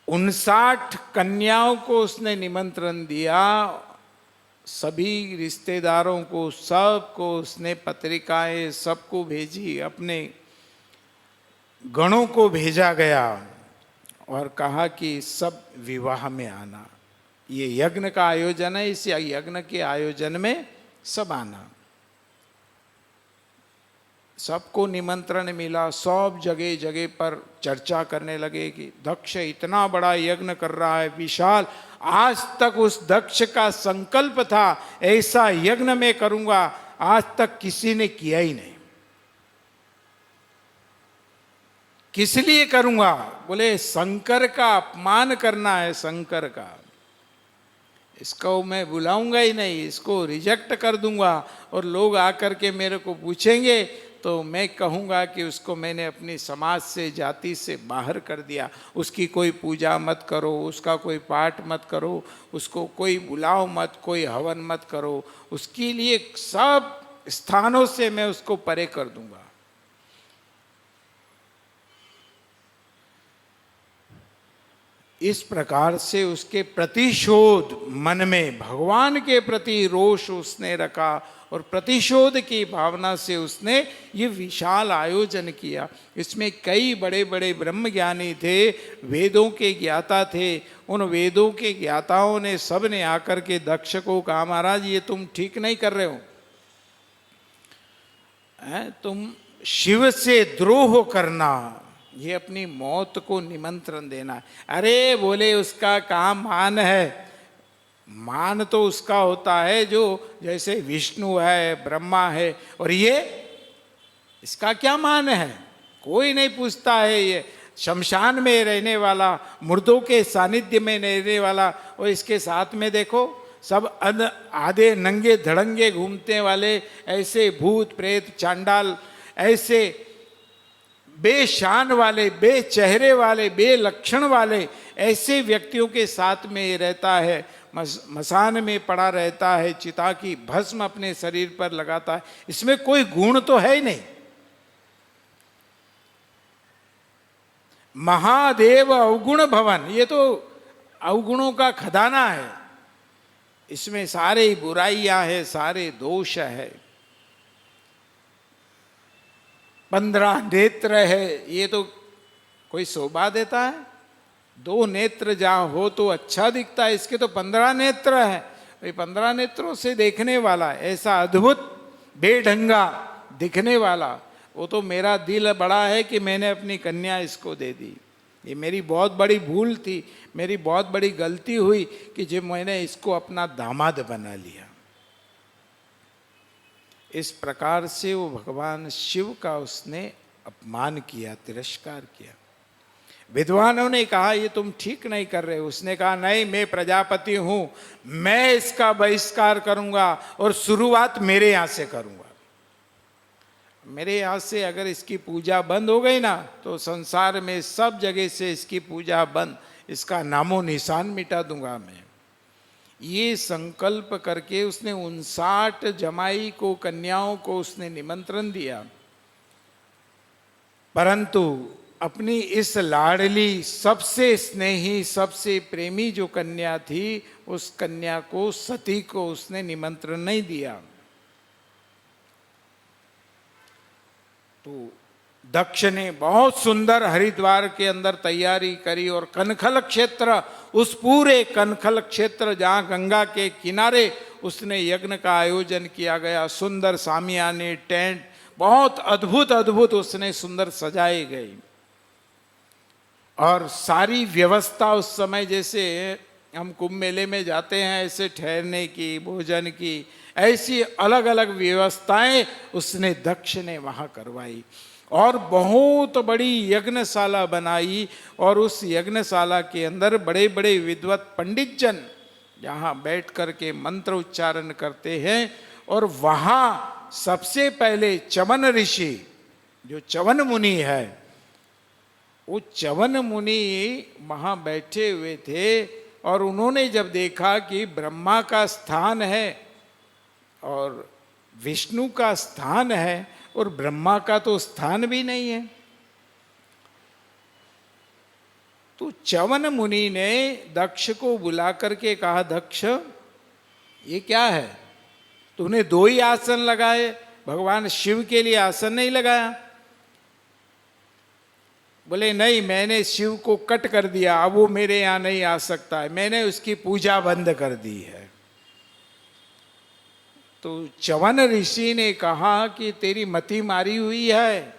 59 कन्याओं को उसने निमंत्रण दिया। सभी रिश्तेदारों को, सबको उसने पत्रिकाएं सबको भेजी, अपने गणों को भेजा गया और कहा कि सब विवाह में आना। ये यज्ञ का आयोजन है, इस यज्ञ के आयोजन में सब आना। सबको निमंत्रण मिला। सब जगह जगह पर चर्चा करने लगे कि दक्ष इतना बड़ा यज्ञ कर रहा है, विशाल, आज तक उस दक्ष का संकल्प था ऐसा यज्ञ मैं करूंगा, आज तक किसी ने किया ही नहीं। किस लिए करूंगा? बोले शंकर का अपमान करना है, शंकर का। इसको मैं बुलाऊंगा ही नहीं, इसको रिजेक्ट कर दूंगा। और लोग आकर के मेरे को पूछेंगे तो मैं कहूँगा कि उसको मैंने अपनी समाज से, जाति से बाहर कर दिया। उसकी कोई पूजा मत करो, उसका कोई पाठ मत करो, उसको कोई बुलाओ मत, कोई हवन मत करो। उसके लिए सब स्थानों से मैं उसको परे कर दूंगा। इस प्रकार से उसके प्रतिशोध मन में, भगवान के प्रति रोष उसने रखा और प्रतिशोध की भावना से उसने ये विशाल आयोजन किया। इसमें कई बड़े बड़े ब्रह्मज्ञानी थे, वेदों के ज्ञाता थे। उन वेदों के ज्ञाताओं ने, सब ने आकर के दक्ष को कहा, महाराज ये तुम ठीक नहीं कर रहे हो, तुम शिव से द्रोह करना, ये अपनी मौत को निमंत्रण देना। अरे बोले उसका काम मान है। मान तो उसका होता है जो जैसे विष्णु है, ब्रह्मा है, और ये इसका क्या मान है? कोई नहीं पूछता है। ये शमशान में रहने वाला, मुर्दों के सानिध्य में रहने वाला, और इसके साथ में देखो सब आधे नंगे धड़ंगे घूमते वाले ऐसे भूत प्रेत चांडाल, ऐसे बेशान वाले, बेचेहरे वाले, बेलक्षण वाले ऐसे व्यक्तियों के साथ में रहता है। मसान में पड़ा रहता है, चिता की भस्म अपने शरीर पर लगाता है, इसमें कोई गुण तो है ही नहीं। महादेव अवगुण भवन, ये तो अवगुणों का खजाना है, इसमें सारे बुराइयां है, सारे दोष है। 15 नेत्र है, ये तो कोई शोभा देता है? 2 नेत्र जहां हो तो अच्छा दिखता है, इसके तो 15 नेत्र है। ये 15 नेत्रों से देखने वाला, ऐसा अद्भुत बेढंगा दिखने वाला, वो तो मेरा दिल बड़ा है कि मैंने अपनी कन्या इसको दे दी। ये मेरी बहुत बड़ी भूल थी, मेरी बहुत बड़ी गलती हुई कि जब मैंने इसको अपना दामाद बना लिया। इस प्रकार से वो भगवान शिव का उसने अपमान किया, तिरस्कार किया। विद्वानों ने कहा ये तुम ठीक नहीं कर रहे। उसने कहा नहीं, मैं प्रजापति हूं, मैं इसका बहिष्कार करूंगा और शुरुआत मेरे यहां से करूंगा। मेरे यहाँ से अगर इसकी पूजा बंद हो गई ना तो संसार में सब जगह से इसकी पूजा बंद, इसका नामो निशान मिटा दूंगा मैं। ये संकल्प करके उसने 59 जमाई को, कन्याओं को उसने निमंत्रण दिया, परंतु अपनी इस लाडली, सबसे स्नेही, सबसे प्रेमी जो कन्या थी, उस कन्या को, सती को उसने निमंत्रण नहीं दिया। तो दक्ष ने बहुत सुंदर हरिद्वार के अंदर तैयारी करी और कनखल क्षेत्र, उस पूरे कनखल क्षेत्र जहाँ गंगा के किनारे उसने यज्ञ का आयोजन किया गया। सुंदर सामियाने, टेंट बहुत अद्भुत अद्भुत उसने सुंदर सजाए गई और सारी व्यवस्था उस समय जैसे हम कुंभ मेले में जाते हैं ऐसे ठहरने की, भोजन की, ऐसी अलग अलग व्यवस्थाएं उसने दक्ष ने वहां करवाई और बहुत बड़ी यज्ञशाला बनाई। और उस यज्ञशाला के अंदर बड़े बड़े विद्वत पंडित जन जहाँ बैठ कर के मंत्र उच्चारण करते हैं। और वहाँ सबसे पहले च्यवन ऋषि, जो च्यवन मुनि है, वो च्यवन मुनि वहाँ बैठे हुए थे और उन्होंने जब देखा कि ब्रह्मा का स्थान है और विष्णु का स्थान है और ब्रह्मा का तो स्थान भी नहीं है, तो च्यवन मुनि ने दक्ष को बुला करके कहा, दक्ष ये क्या है, तूने 2 ही आसन लगाए, भगवान शिव के लिए आसन नहीं लगाया? बोले नहीं, मैंने शिव को कट कर दिया, अब वो मेरे यहाँ नहीं आ सकता है, मैंने उसकी पूजा बंद कर दी है। तो च्यवन ऋषि ने कहा कि तेरी मति मारी हुई है,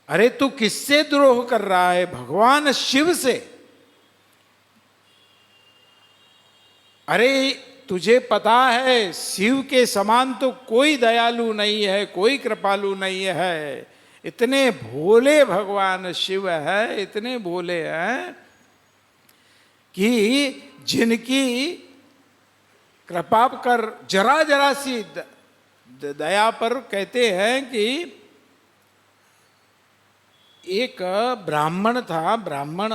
अरे तू किससे द्रोह कर रहा है? भगवान शिव से। अरे तुझे पता है शिव के समान तो कोई दयालु नहीं है, कोई कृपालु नहीं है, इतने भोले भगवान शिव है, इतने भोले हैं कि जिनकी कृपा कर जरा जरा सी दया पर कहते हैं कि एक ब्राह्मण था, ब्राह्मण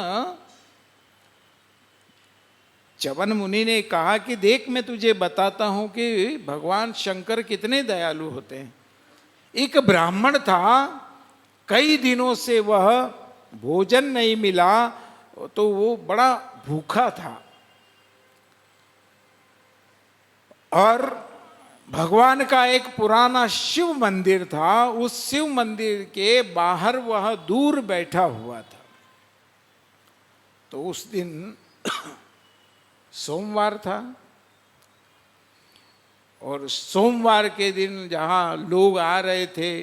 च्यवन मुनि ने कहा कि देख मैं तुझे बताता हूं कि भगवान शंकर कितने दयालु होते हैं। एक ब्राह्मण था, कई दिनों से वह भोजन नहीं मिला तो वो बड़ा भूखा था और भगवान का एक पुराना शिव मंदिर था, उस शिव मंदिर के बाहर वह दूर बैठा हुआ था। तो उस दिन सोमवार था और सोमवार के दिन जहाँ लोग आ रहे थे,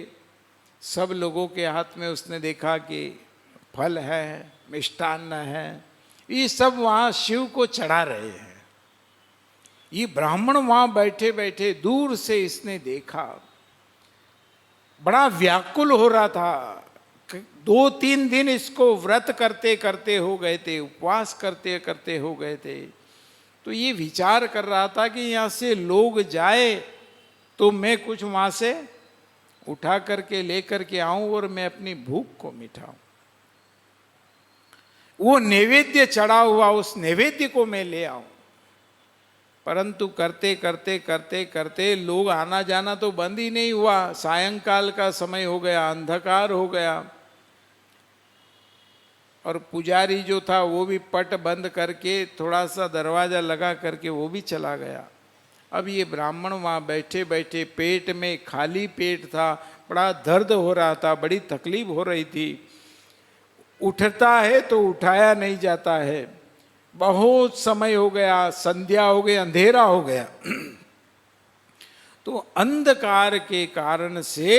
सब लोगों के हाथ में उसने देखा कि फल है, मिष्टान्न है, ये सब वहाँ शिव को चढ़ा रहे हैं। ये ब्राह्मण वहाँ बैठे बैठे दूर से इसने देखा, बड़ा व्याकुल हो रहा था। 2-3 दिन इसको व्रत करते करते हो गए थे, उपवास करते करते हो गए थे। तो ये विचार कर रहा था कि यहाँ से लोग जाए तो मैं कुछ वहाँ से उठा करके ले करके आऊं और मैं अपनी भूख को मिटाऊं। वो नैवेद्य चढ़ा हुआ, उस नैवेद्य को मैं ले आऊं। परंतु करते करते करते करते लोग आना जाना तो बंद ही नहीं हुआ। सायंकाल का समय हो गया, अंधकार हो गया, और पुजारी जो था वो भी पट बंद करके थोड़ा सा दरवाजा लगा करके वो भी चला गया। अब ये ब्राह्मण वहाँ बैठे बैठे पेट में खाली पेट था, बड़ा दर्द हो रहा था, बड़ी तकलीफ हो रही थी। उठता है तो उठाया नहीं जाता है। बहुत समय हो गया, संध्या हो गई, अंधेरा हो गया। तो अंधकार के कारण से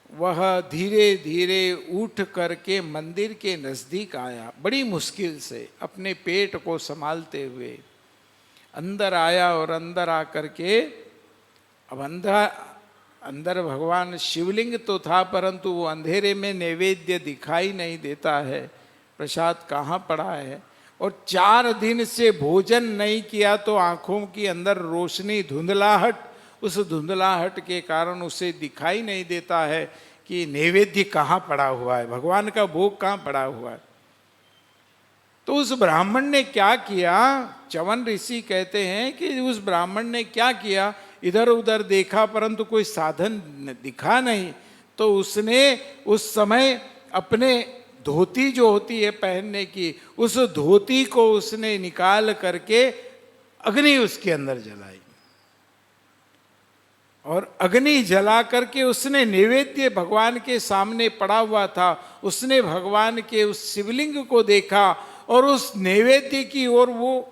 वह धीरे धीरे उठ करके मंदिर के नजदीक आया, बड़ी मुश्किल से अपने पेट को संभालते हुए अंदर आया। और अंदर आकर के अब अंदर भगवान शिवलिंग तो था, परंतु वो अंधेरे में नैवेद्य दिखाई नहीं देता है, प्रसाद कहाँ पड़ा है। और 4 दिन से भोजन नहीं किया तो आंखों की अंदर रोशनी, धुंधलाहट, उस धुंधलाहट के कारण उसे दिखाई नहीं देता है कि नैवेद्य कहाँ पड़ा हुआ है, भगवान का भोग कहाँ पड़ा हुआ है। तो उस ब्राह्मण ने क्या किया, च्यवन ऋषि कहते हैं कि उस ब्राह्मण ने क्या किया, इधर उधर देखा परंतु कोई साधन दिखा नहीं। तो उसने उस समय अपने धोती जो होती है पहनने की, उस धोती को उसने निकाल करके अग्नि उसके अंदर जलाई, और अग्नि जला करके उसने नैवेद्य भगवान के सामने पड़ा हुआ था, उसने भगवान के उस शिवलिंग को देखा और उस नैवेद्य की ओर वो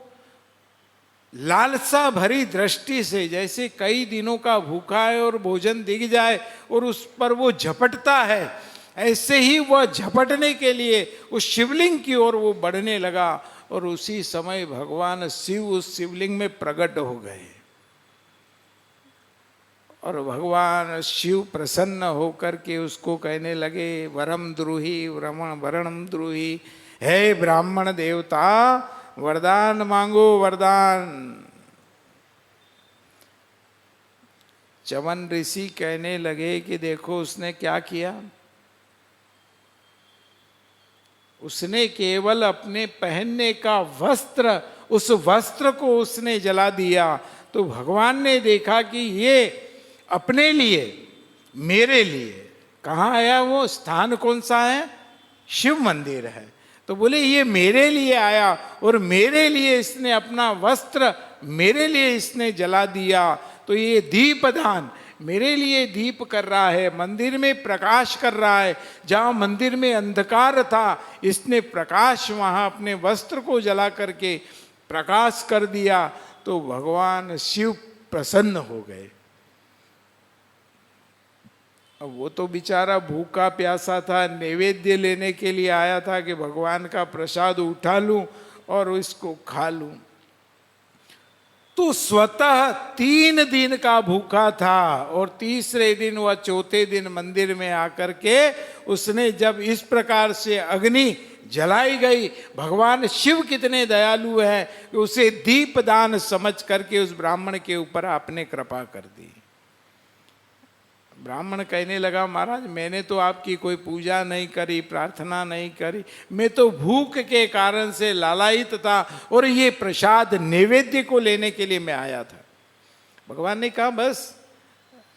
लालसा भरी दृष्टि से, जैसे कई दिनों का भूखा है और भोजन दिख जाए और उस पर वो झपटता है, ऐसे ही वह झपटने के लिए उस शिवलिंग की ओर वो बढ़ने लगा। और उसी समय भगवान शिव उस शिवलिंग में प्रकट हो गए, और भगवान शिव प्रसन्न होकर के उसको कहने लगे, वरम द्रुहि वरणम द्रुहि, हे ब्राह्मण देवता वरदान मांगो, वरदान। च्यवन ऋषि कहने लगे कि देखो उसने क्या किया, उसने केवल अपने पहनने का वस्त्र, उस वस्त्र को उसने जला दिया। तो भगवान ने देखा कि ये अपने लिए, मेरे लिए, कहाँ आया वो, स्थान कौन सा है, शिव मंदिर है। तो बोले ये मेरे लिए आया और मेरे लिए इसने अपना वस्त्र, मेरे लिए इसने जला दिया। तो ये दीपदान मेरे लिए दीप कर रहा है, मंदिर में प्रकाश कर रहा है। जहाँ मंदिर में अंधकार था, इसने प्रकाश वहाँ अपने वस्त्र को जला करके प्रकाश कर दिया। तो भगवान शिव प्रसन्न हो गए। अब वो तो बेचारा भूखा प्यासा था, नैवेद्य लेने के लिए आया था कि भगवान का प्रसाद उठा लूं और इसको खा लूं। तो स्वतः 3 दिन का भूखा था, और तीसरे दिन वह चौथे दिन मंदिर में आकर के उसने जब इस प्रकार से अग्नि जलाई गई, भगवान शिव कितने दयालु है कि उसे दीपदान समझ करके उस ब्राह्मण के ऊपर आपने कृपा कर दी। ब्राह्मण कहने लगा, महाराज मैंने तो आपकी कोई पूजा नहीं करी, प्रार्थना नहीं करी, मैं तो भूख के कारण से लालायित था और ये प्रसाद नैवेद्य को लेने के लिए मैं आया था। भगवान ने कहा बस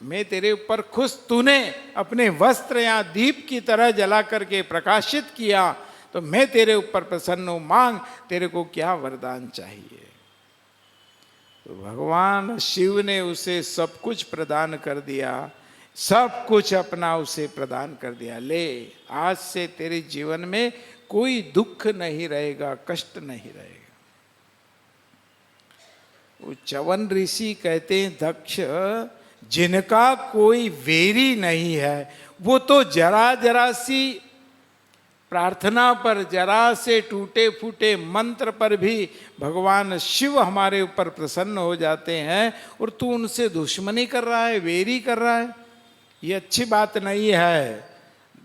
मैं तेरे ऊपर खुश, तूने अपने वस्त्र या दीप की तरह जला करके प्रकाशित किया तो मैं तेरे ऊपर प्रसन्न हूं, मांग तेरे को क्या वरदान चाहिए। तो भगवान शिव ने उसे सब कुछ प्रदान कर दिया, सब कुछ अपना उसे प्रदान कर दिया। ले आज से तेरे जीवन में कोई दुख नहीं रहेगा, कष्ट नहीं रहेगा। वो च्यवन ऋषि कहते हैं, दक्ष जिनका कोई वेरी नहीं है, वो तो जरा जरा सी प्रार्थना पर, जरा से टूटे फूटे मंत्र पर भी भगवान शिव हमारे ऊपर प्रसन्न हो जाते हैं, और तू उनसे दुश्मनी कर रहा है, वेरी कर रहा है, ये अच्छी बात नहीं है।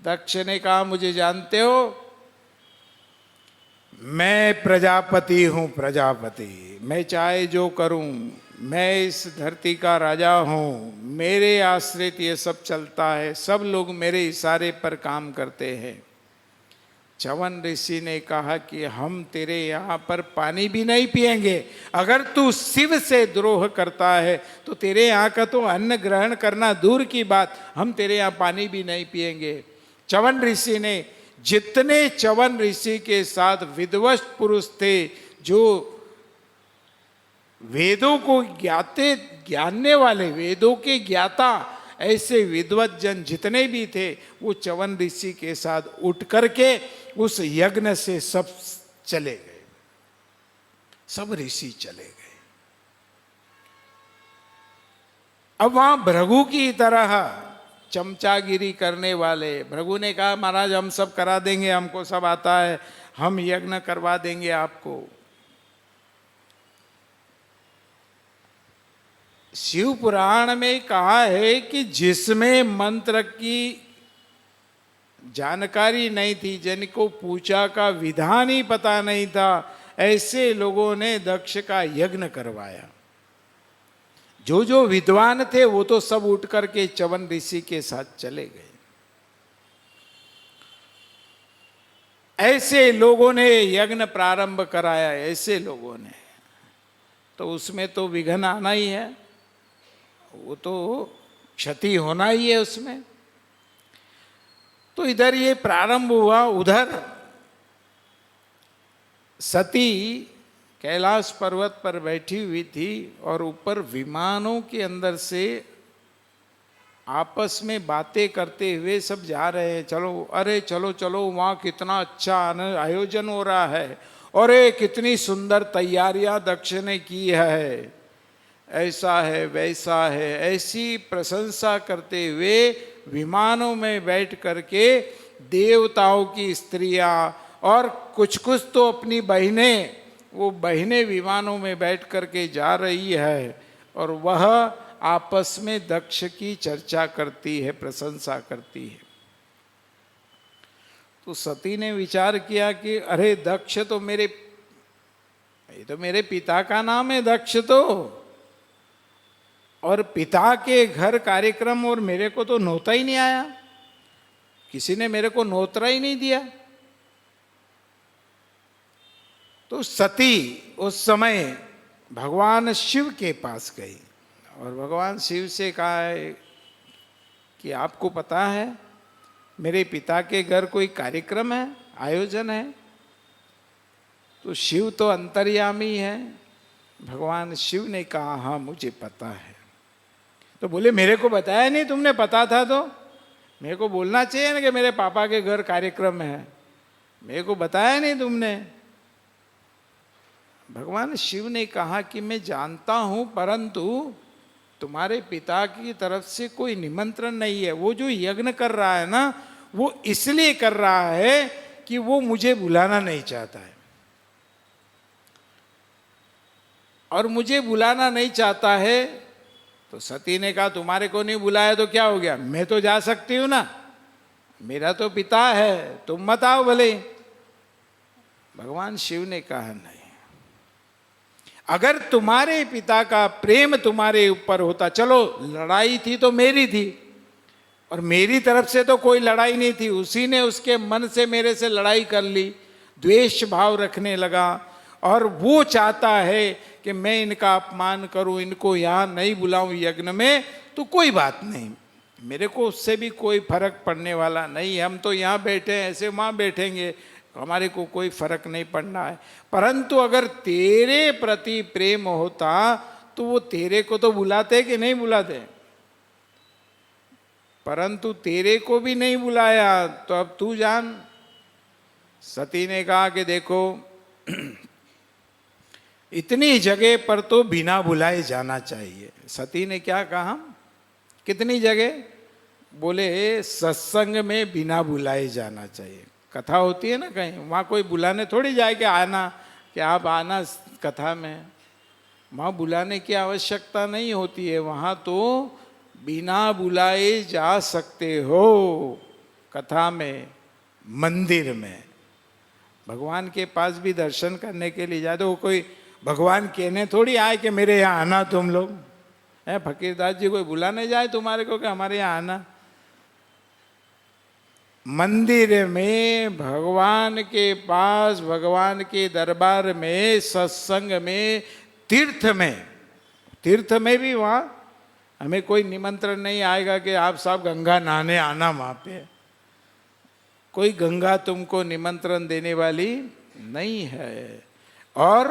दक्ष ने कहा, मुझे जानते हो, मैं प्रजापति हूं, प्रजापति, मैं चाहे जो करूं, मैं इस धरती का राजा हूं, मेरे आश्रित ये सब चलता है, सब लोग मेरे इशारे पर काम करते हैं। च्यवन ऋषि ने कहा कि हम तेरे यहाँ पर पानी भी नहीं पिएंगे, अगर तू शिव से द्रोह करता है तो तेरे यहाँ का तो अन्न ग्रहण करना दूर की बात, हम तेरे यहाँ पानी भी नहीं पिएंगे। च्यवन ऋषि ने, जितने च्यवन ऋषि के साथ विद्वत पुरुष थे, जो वेदों को जानने वाले, वेदों के ज्ञाता, ऐसे विद्वत जन जितने भी थे, वो च्यवन ऋषि के साथ उठ करके उस यज्ञ से सब चले गए, सब ऋषि चले गए। अब वहां भृगु की तरह चमचागिरी करने वाले, भृगु ने कहा महाराज हम सब करा देंगे, हमको सब आता है, हम यज्ञ करवा देंगे आपको। शिव पुराण में कहा है कि जिसमें मंत्र की जानकारी नहीं थी, जिनको पूजा का विधान ही पता नहीं था, ऐसे लोगों ने दक्ष का यज्ञ करवाया। जो जो विद्वान थे वो तो सब उठ करके च्यवन ऋषि के साथ चले गए। ऐसे लोगों ने यज्ञ प्रारंभ कराया, ऐसे लोगों ने, तो उसमें तो विघ्न आना ही है, वो तो क्षति होना ही है उसमें। तो इधर ये प्रारंभ हुआ, उधर सती कैलाश पर्वत पर बैठी हुई थी और ऊपर विमानों के अंदर से आपस में बातें करते हुए सब जा रहे हैं, चलो अरे चलो चलो वहाँ कितना अच्छा आयोजन हो रहा है, अरे कितनी सुंदर तैयारियां दक्ष ने की है, ऐसा है वैसा है, ऐसी प्रशंसा करते हुए विमानों में बैठ करके देवताओं की स्त्रियां और कुछ कुछ तो अपनी बहनें, वो बहनें विमानों में बैठ करके जा रही है और वह आपस में दक्ष की चर्चा करती है, प्रशंसा करती है। तो सती ने विचार किया कि अरे दक्ष तो ये तो मेरे पिता का नाम है दक्ष तो, और पिता के घर कार्यक्रम और मेरे को तो नोता ही नहीं आया, किसी ने मेरे को नोतरा ही नहीं दिया। तो सती उस समय भगवान शिव के पास गई और भगवान शिव से कहा है कि आपको पता है मेरे पिता के घर कोई कार्यक्रम है, आयोजन है? तो शिव तो अंतर्यामी है। भगवान शिव ने कहा हाँ मुझे पता है। तो बोले मेरे को बताया नहीं तुमने, पता था तो मेरे को बोलना चाहिए ना कि मेरे पापा के घर कार्यक्रम है, मेरे को बताया नहीं तुमने। भगवान शिव ने कहा कि मैं जानता हूं, परंतु तुम्हारे पिता की तरफ से कोई निमंत्रण नहीं है। वो जो यज्ञ कर रहा है ना, वो इसलिए कर रहा है कि वो मुझे बुलाना नहीं चाहता है, और मुझे बुलाना नहीं चाहता है। तो सती ने कहा तुम्हारे को नहीं बुलाया तो क्या हो गया, मैं तो जा सकती हूं ना, मेरा तो पिता है, तुम मत आओ भले। भगवान शिव ने कहा नहीं, अगर तुम्हारे पिता का प्रेम तुम्हारे ऊपर होता, चलो लड़ाई थी तो मेरी थी, और मेरी तरफ से तो कोई लड़ाई नहीं थी, उसी ने उसके मन से मेरे से लड़ाई कर ली, द्वेष भाव रखने लगा, और वो चाहता है कि मैं इनका अपमान करूं, इनको यहाँ नहीं बुलाऊं यज्ञ में, तो कोई बात नहीं, मेरे को उससे भी कोई फर्क पड़ने वाला नहीं। हम तो यहाँ बैठे हैं, ऐसे वहाँ बैठेंगे, हमारे को कोई फर्क नहीं पड़ना है। परंतु अगर तेरे प्रति प्रेम होता तो वो तेरे को तो बुलाते कि नहीं बुलाते, परंतु तेरे को भी नहीं बुलाया, तो अब तू जान। सती ने कहा कि देखो इतनी जगह पर तो बिना बुलाए जाना चाहिए। सती ने क्या कहा, कितनी जगह? बोले सत्संग में बिना बुलाए जाना चाहिए। कथा होती है ना कहीं, वहाँ कोई बुलाने थोड़ी जाए कि आना, कि आप आना कथा में, वहाँ बुलाने की आवश्यकता नहीं होती है, वहाँ तो बिना बुलाए जा सकते हो। कथा में, मंदिर में, भगवान के पास भी दर्शन करने के लिए जाते हो, कोई भगवान कहने थोड़ी आए कि मेरे यहाँ आना तुम लोग है। फकीरदास जी कोई बुलाने जाए तुम्हारे को कि हमारे यहाँ आना। मंदिर में, भगवान के पास, भगवान के दरबार में, सत्संग में, तीर्थ में भी वहाँ हमें कोई निमंत्रण नहीं आएगा कि आप साहब गंगा नहाने आना वहाँ पे। कोई गंगा तुमको निमंत्रण देने वाली नहीं है। और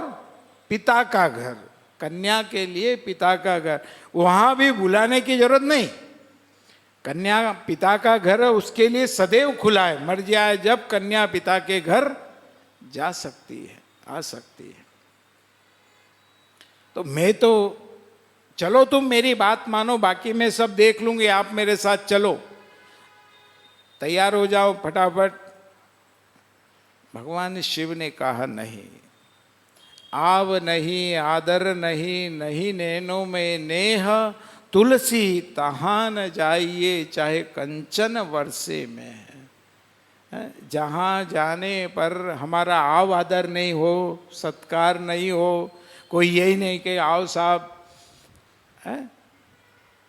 पिता का घर, कन्या के लिए पिता का घर, वहाँ भी बुलाने की जरूरत नहीं। कन्या पिता का घर है, उसके लिए सदैव खुला है। मर जाए जब कन्या पिता के घर जा सकती है, आ सकती है। तो मैं तो, चलो तुम मेरी बात मानो, बाकी मैं सब देख लूंगी, आप मेरे साथ चलो, तैयार हो जाओ फटाफट। भगवान शिव ने कहा नहीं, आव नहीं, आदर नहीं, नहीं नैनों में नेह, तुलसी तहाँ न जाइए चाहे कंचन वर्षे में। जहाँ जाने पर हमारा आव आदर नहीं हो, सत्कार नहीं हो, कोई यही नहीं कि आओ साहब,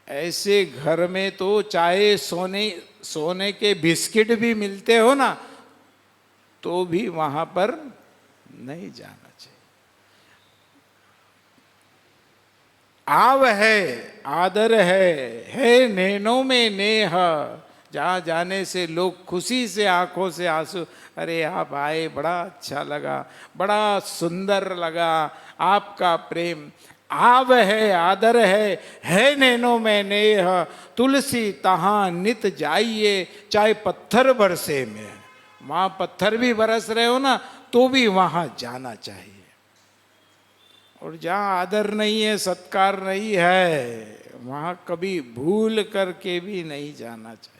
ऐसे घर में तो चाहे सोने के बिस्किट भी मिलते हो ना, तो भी वहां पर नहीं जाना चाहिए। आव है, आदर है नैनों में नेह, जहाँ जाने से लोग खुशी से आंखों से आंसू, अरे आप आए, बड़ा अच्छा लगा, बड़ा सुंदर लगा आपका प्रेम। आव है, आदर है नैनों में नेह, तुलसी तहाँ नित जाइए चाहे पत्थर बरसे में। वहाँ पत्थर भी बरस रहे हो ना, तो भी वहाँ जाना चाहिए। और जहाँ आदर नहीं है, सत्कार नहीं है, वहाँ कभी भूल करके भी नहीं जाना चाहिए।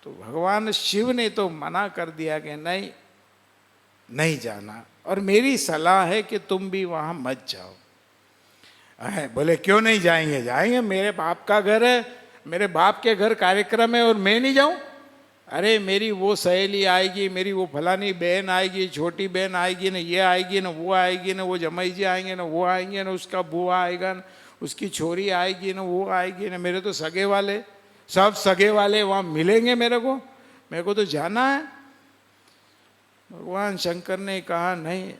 तो भगवान शिव ने तो मना कर दिया कि नहीं, नहीं जाना। और मेरी सलाह है कि तुम भी वहाँ मत जाओ। बोले क्यों नहीं जाएंगे? जाएंगे, मेरे बाप का घर है, मेरे बाप के घर कार्यक्रम है और मैं नहीं जाऊँ? अरे मेरी वो सहेली आएगी, मेरी वो फलानी बहन आएगी, छोटी बहन आएगी ना, ये आएगी ना, वो आएगी ना, वो जमाई जी आएंगे ना, वो आएंगे ना, उसका बुआ आएगा ना, उसकी छोरी आएगी ना, वो आएगी ना, मेरे तो सगे वाले, सब सगे वाले वहाँ मिलेंगे मेरे को तो जाना है। भगवान शंकर ने कहा नहीं,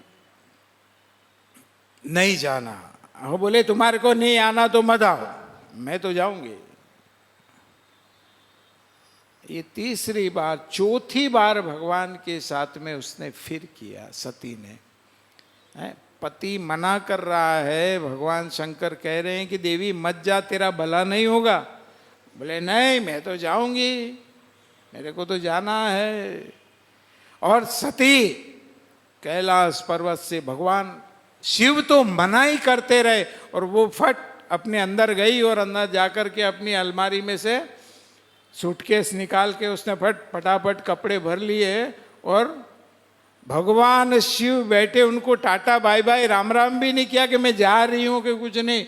नहीं जाना। वो बोले तुम्हारे को नहीं आना तो मत आओ, मैं तो जाऊंगी। ये तीसरी बार, चौथी बार भगवान के साथ में उसने फिर किया, सती ने। पति मना कर रहा है, भगवान शंकर कह रहे हैं कि देवी मत जा, तेरा भला नहीं होगा। बोले नहीं, मैं तो जाऊंगी, मेरे को तो जाना है। और सती कैलाश पर्वत से भगवान शिव तो मना ही करते रहे, और वो फट अपने अंदर गई और अंदर जाकर के अपनी अलमारी में से सूटकेस निकाल के उसने फटाफट कपड़े भर लिए और भगवान शिव बैठे, उनको tata bye bye Ram Ram भी नहीं किया कि मैं जा रही हूं कि कुछ नहीं।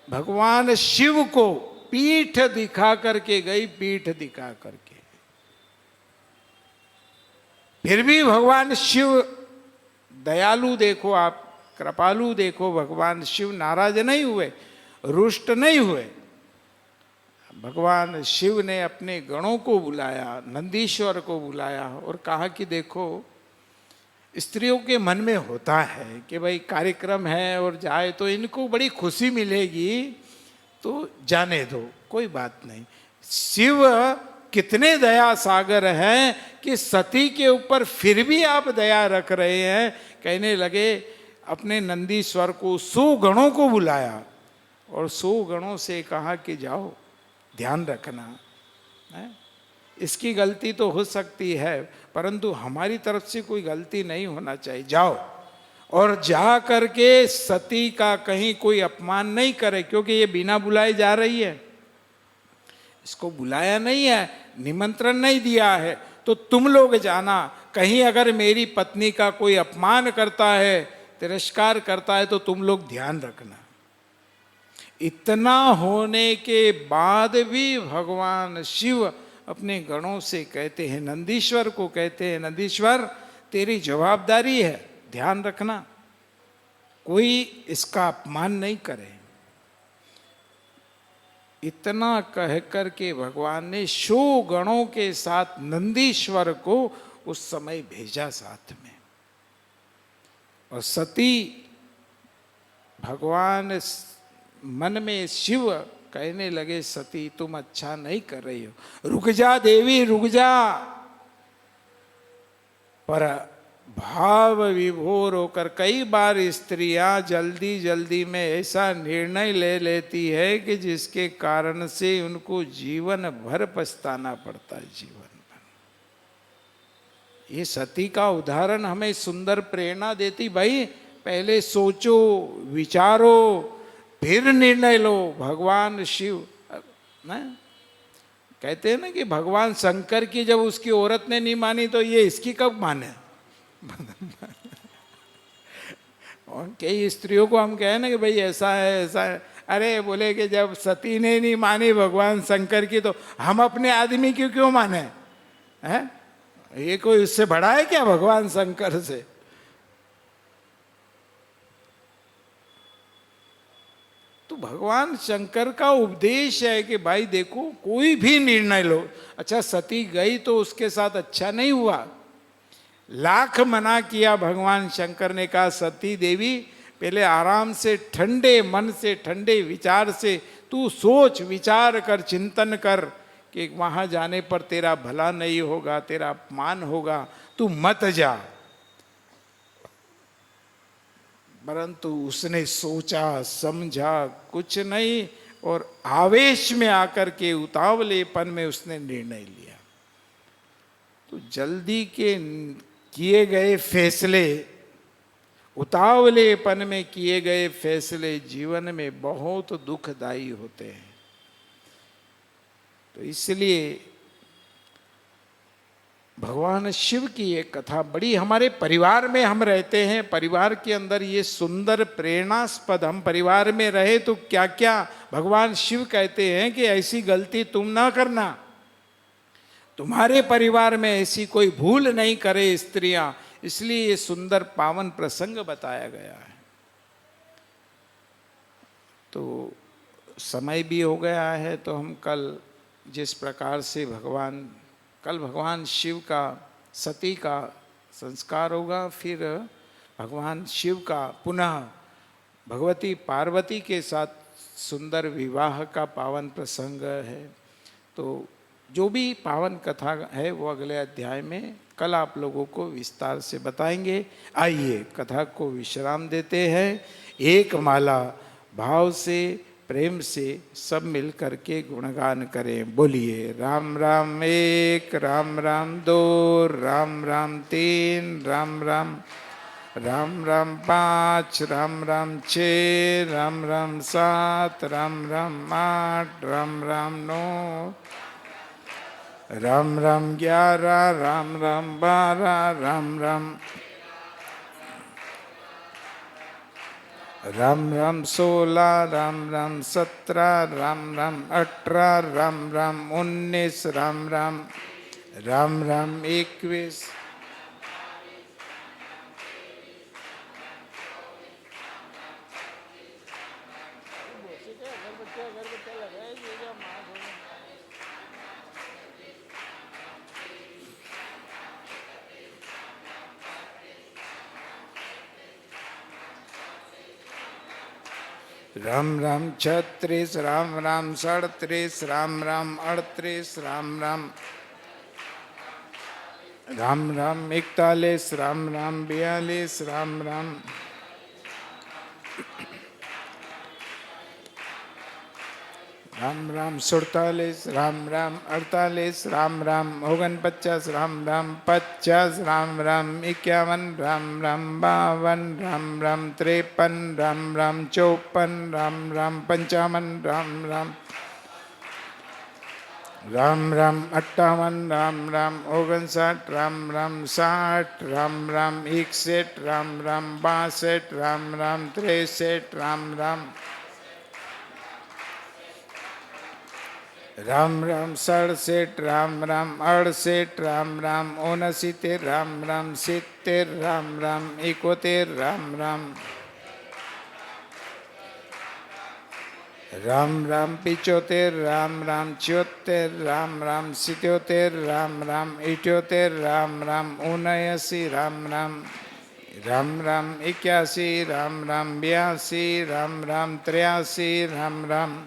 भगवान शिव को पीठ दिखा करके गई, पीठ दिखा करके। फिर भी भगवान शिव दयालु देखो आप, कृपालु देखो, भगवान शिव नाराज नहीं हुए, रुष्ट नहीं हुए। भगवान शिव ने अपने गणों को बुलाया, नंदीश्वर को बुलाया और कहा कि देखो, स्त्रियों के मन में होता है कि भाई कार्यक्रम है और जाए तो इनको बड़ी खुशी मिलेगी, तो जाने दो, कोई बात नहीं। शिव कितने दया सागर हैं कि सती के ऊपर फिर भी आप दया रख रहे हैं। कहने लगे, अपने नंदीश्वर को 100 गणों को बुलाया और 100 गणों से कहा कि जाओ, ध्यान रखना है, इसकी गलती तो हो सकती है परंतु हमारी तरफ से कोई गलती नहीं होना चाहिए, जाओ और जा करके सती का कहीं कोई अपमान नहीं करे, क्योंकि ये बिना बुलाए जा रही है, इसको बुलाया नहीं है, निमंत्रण नहीं दिया है, तो तुम लोग जाना। कहीं अगर मेरी पत्नी का कोई अपमान करता है, तिरस्कार करता है, तो तुम लोग ध्यान रखना। इतना होने के बाद भी भगवान शिव अपने गणों से कहते हैं, नंदीश्वर को कहते हैं, नंदीश्वर तेरी जवाबदारी है, ध्यान रखना, कोई इसका अपमान नहीं करे। इतना कह कर के भगवान ने 100 गणों के साथ नंदीश्वर को उस समय भेजा साथ में। और सती भगवान मन में शिव कहने लगे, सती तुम अच्छा नहीं कर रही हो, रुक जा देवी रुक जा। पर भाव विभोर होकर कई बार स्त्रियां जल्दी जल्दी में ऐसा निर्णय ले लेती है कि जिसके कारण से उनको जीवन भर पछताना पड़ता है, जीवन भर। ये सती का उदाहरण हमें सुंदर प्रेरणा देती, भाई पहले सोचो विचारो फिर निर्णय लो। भगवान शिव ना कहते हैं ना कि भगवान शंकर की जब उसकी औरत ने नहीं मानी तो ये इसकी कब माने। और कई स्त्रियों को हम कहें ना कि भाई ऐसा है ऐसा है, अरे बोले कि जब सती ने नहीं मानी भगवान शंकर की तो हम अपने आदमी की क्यों माने हैं? ये कोई उससे बड़ा है क्या भगवान शंकर से? तो भगवान शंकर का उपदेश है कि भाई देखो कोई भी निर्णय लो। अच्छा सती गई तो उसके साथ अच्छा नहीं हुआ, लाख मना किया भगवान शंकर ने, कहा सती देवी पहले आराम से ठंडे मन से ठंडे विचार से तू सोच विचार कर चिंतन कर कि वहां जाने पर तेरा भला नहीं होगा, तेरा अपमान होगा, तू मत जा। परंतु उसने सोचा समझा कुछ नहीं और आवेश में आकर के उतावलेपन में उसने निर्णय लिया। तो जल्दी के किए गए फैसले, उतावलेपन में किए गए फैसले जीवन में बहुत दुखदायी होते हैं। तो इसलिए भगवान शिव की ये कथा बड़ी, हमारे परिवार में हम रहते हैं, परिवार के अंदर ये सुंदर प्रेरणास्पद, हम परिवार में रहे तो क्या क्या भगवान शिव कहते हैं कि ऐसी गलती तुम ना करना, तुम्हारे परिवार में ऐसी कोई भूल नहीं करे स्त्रियां। इसलिए ये सुंदर पावन प्रसंग बताया गया है। तो समय भी हो गया है, तो हम कल जिस प्रकार से कल भगवान शिव का सती का संस्कार होगा, फिर भगवान शिव का पुनः भगवती पार्वती के साथ सुंदर विवाह का पावन प्रसंग है। तो जो भी पावन कथा है वो अगले अध्याय में कल आप लोगों को विस्तार से बताएंगे। आइए कथा को विश्राम देते हैं। एक माला भाव से प्रेम से सब मिल करके गुणगान करें। बोलिए राम राम एक, राम राम दो, राम राम तीन, राम राम राम राम पाँच, राम राम छः, राम राम सात, राम राम आठ, राम राम नौ, राम राम 11, राम राम 12, राम राम 16, राम राम 17, राम राम 18, राम राम 19, राम राम 21, राम राम 36, राम राम 37, राम राम 38, राम राम 41, राम राम 42, राम राम 47, राम राम 48, राम राम 49, राम राम 50, राम राम 51, राम राम 52, राम राम 53, राम राम 54, राम राम 55, राम राम 58, राम राम 59, राम राम 60, राम राम 61, राम राम 62, राम राम 63, राम राम 67, राम राम 68, राम राम 69, राम राम 70, राम राम 71, राम राम राम राम 75, राम राम 76, राम राम 77, राम राम 78, राम राम 79, राम राम 81, राम राम 82, राम राम 83, राम राम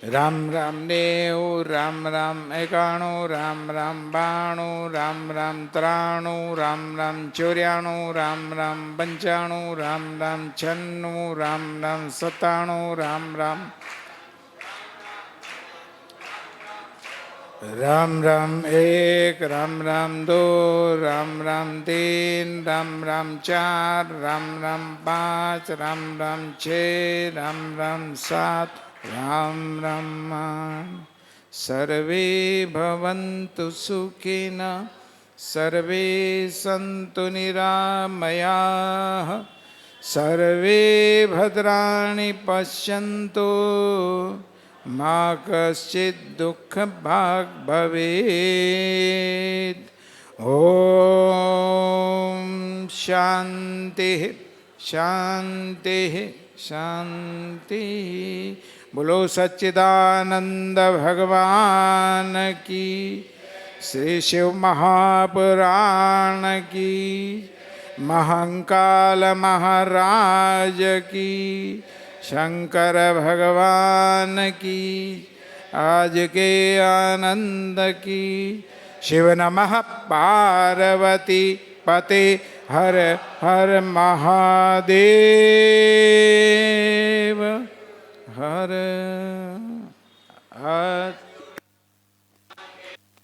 राम राम 90, राम राम 91, राम राम 92, राम राम 93, राम राम 94, राम राम 95, राम राम 96, राम राम 97, राम राम राम राम 1, राम राम 2, राम राम 3, राम राम 4, राम राम 5, राम राम 6, राम राम 7, राम राम। सर्वे भवन्तु सुखिनः, सर्वे सन्तु निरामयाः, सर्वे भद्राणि पश्यन्तु, मा कश्चित् दुःखभाग् भवेत्। ॐ शान्तिः शान्तिः शान्तिः। बोलो सच्चिदानंद भगवान की, श्री शिव महापुराण की, महंकाल महाराज की, शंकर भगवान की, आज के आनंद की। शिव नमः पार्वती पते हर हर महादेव हर हर।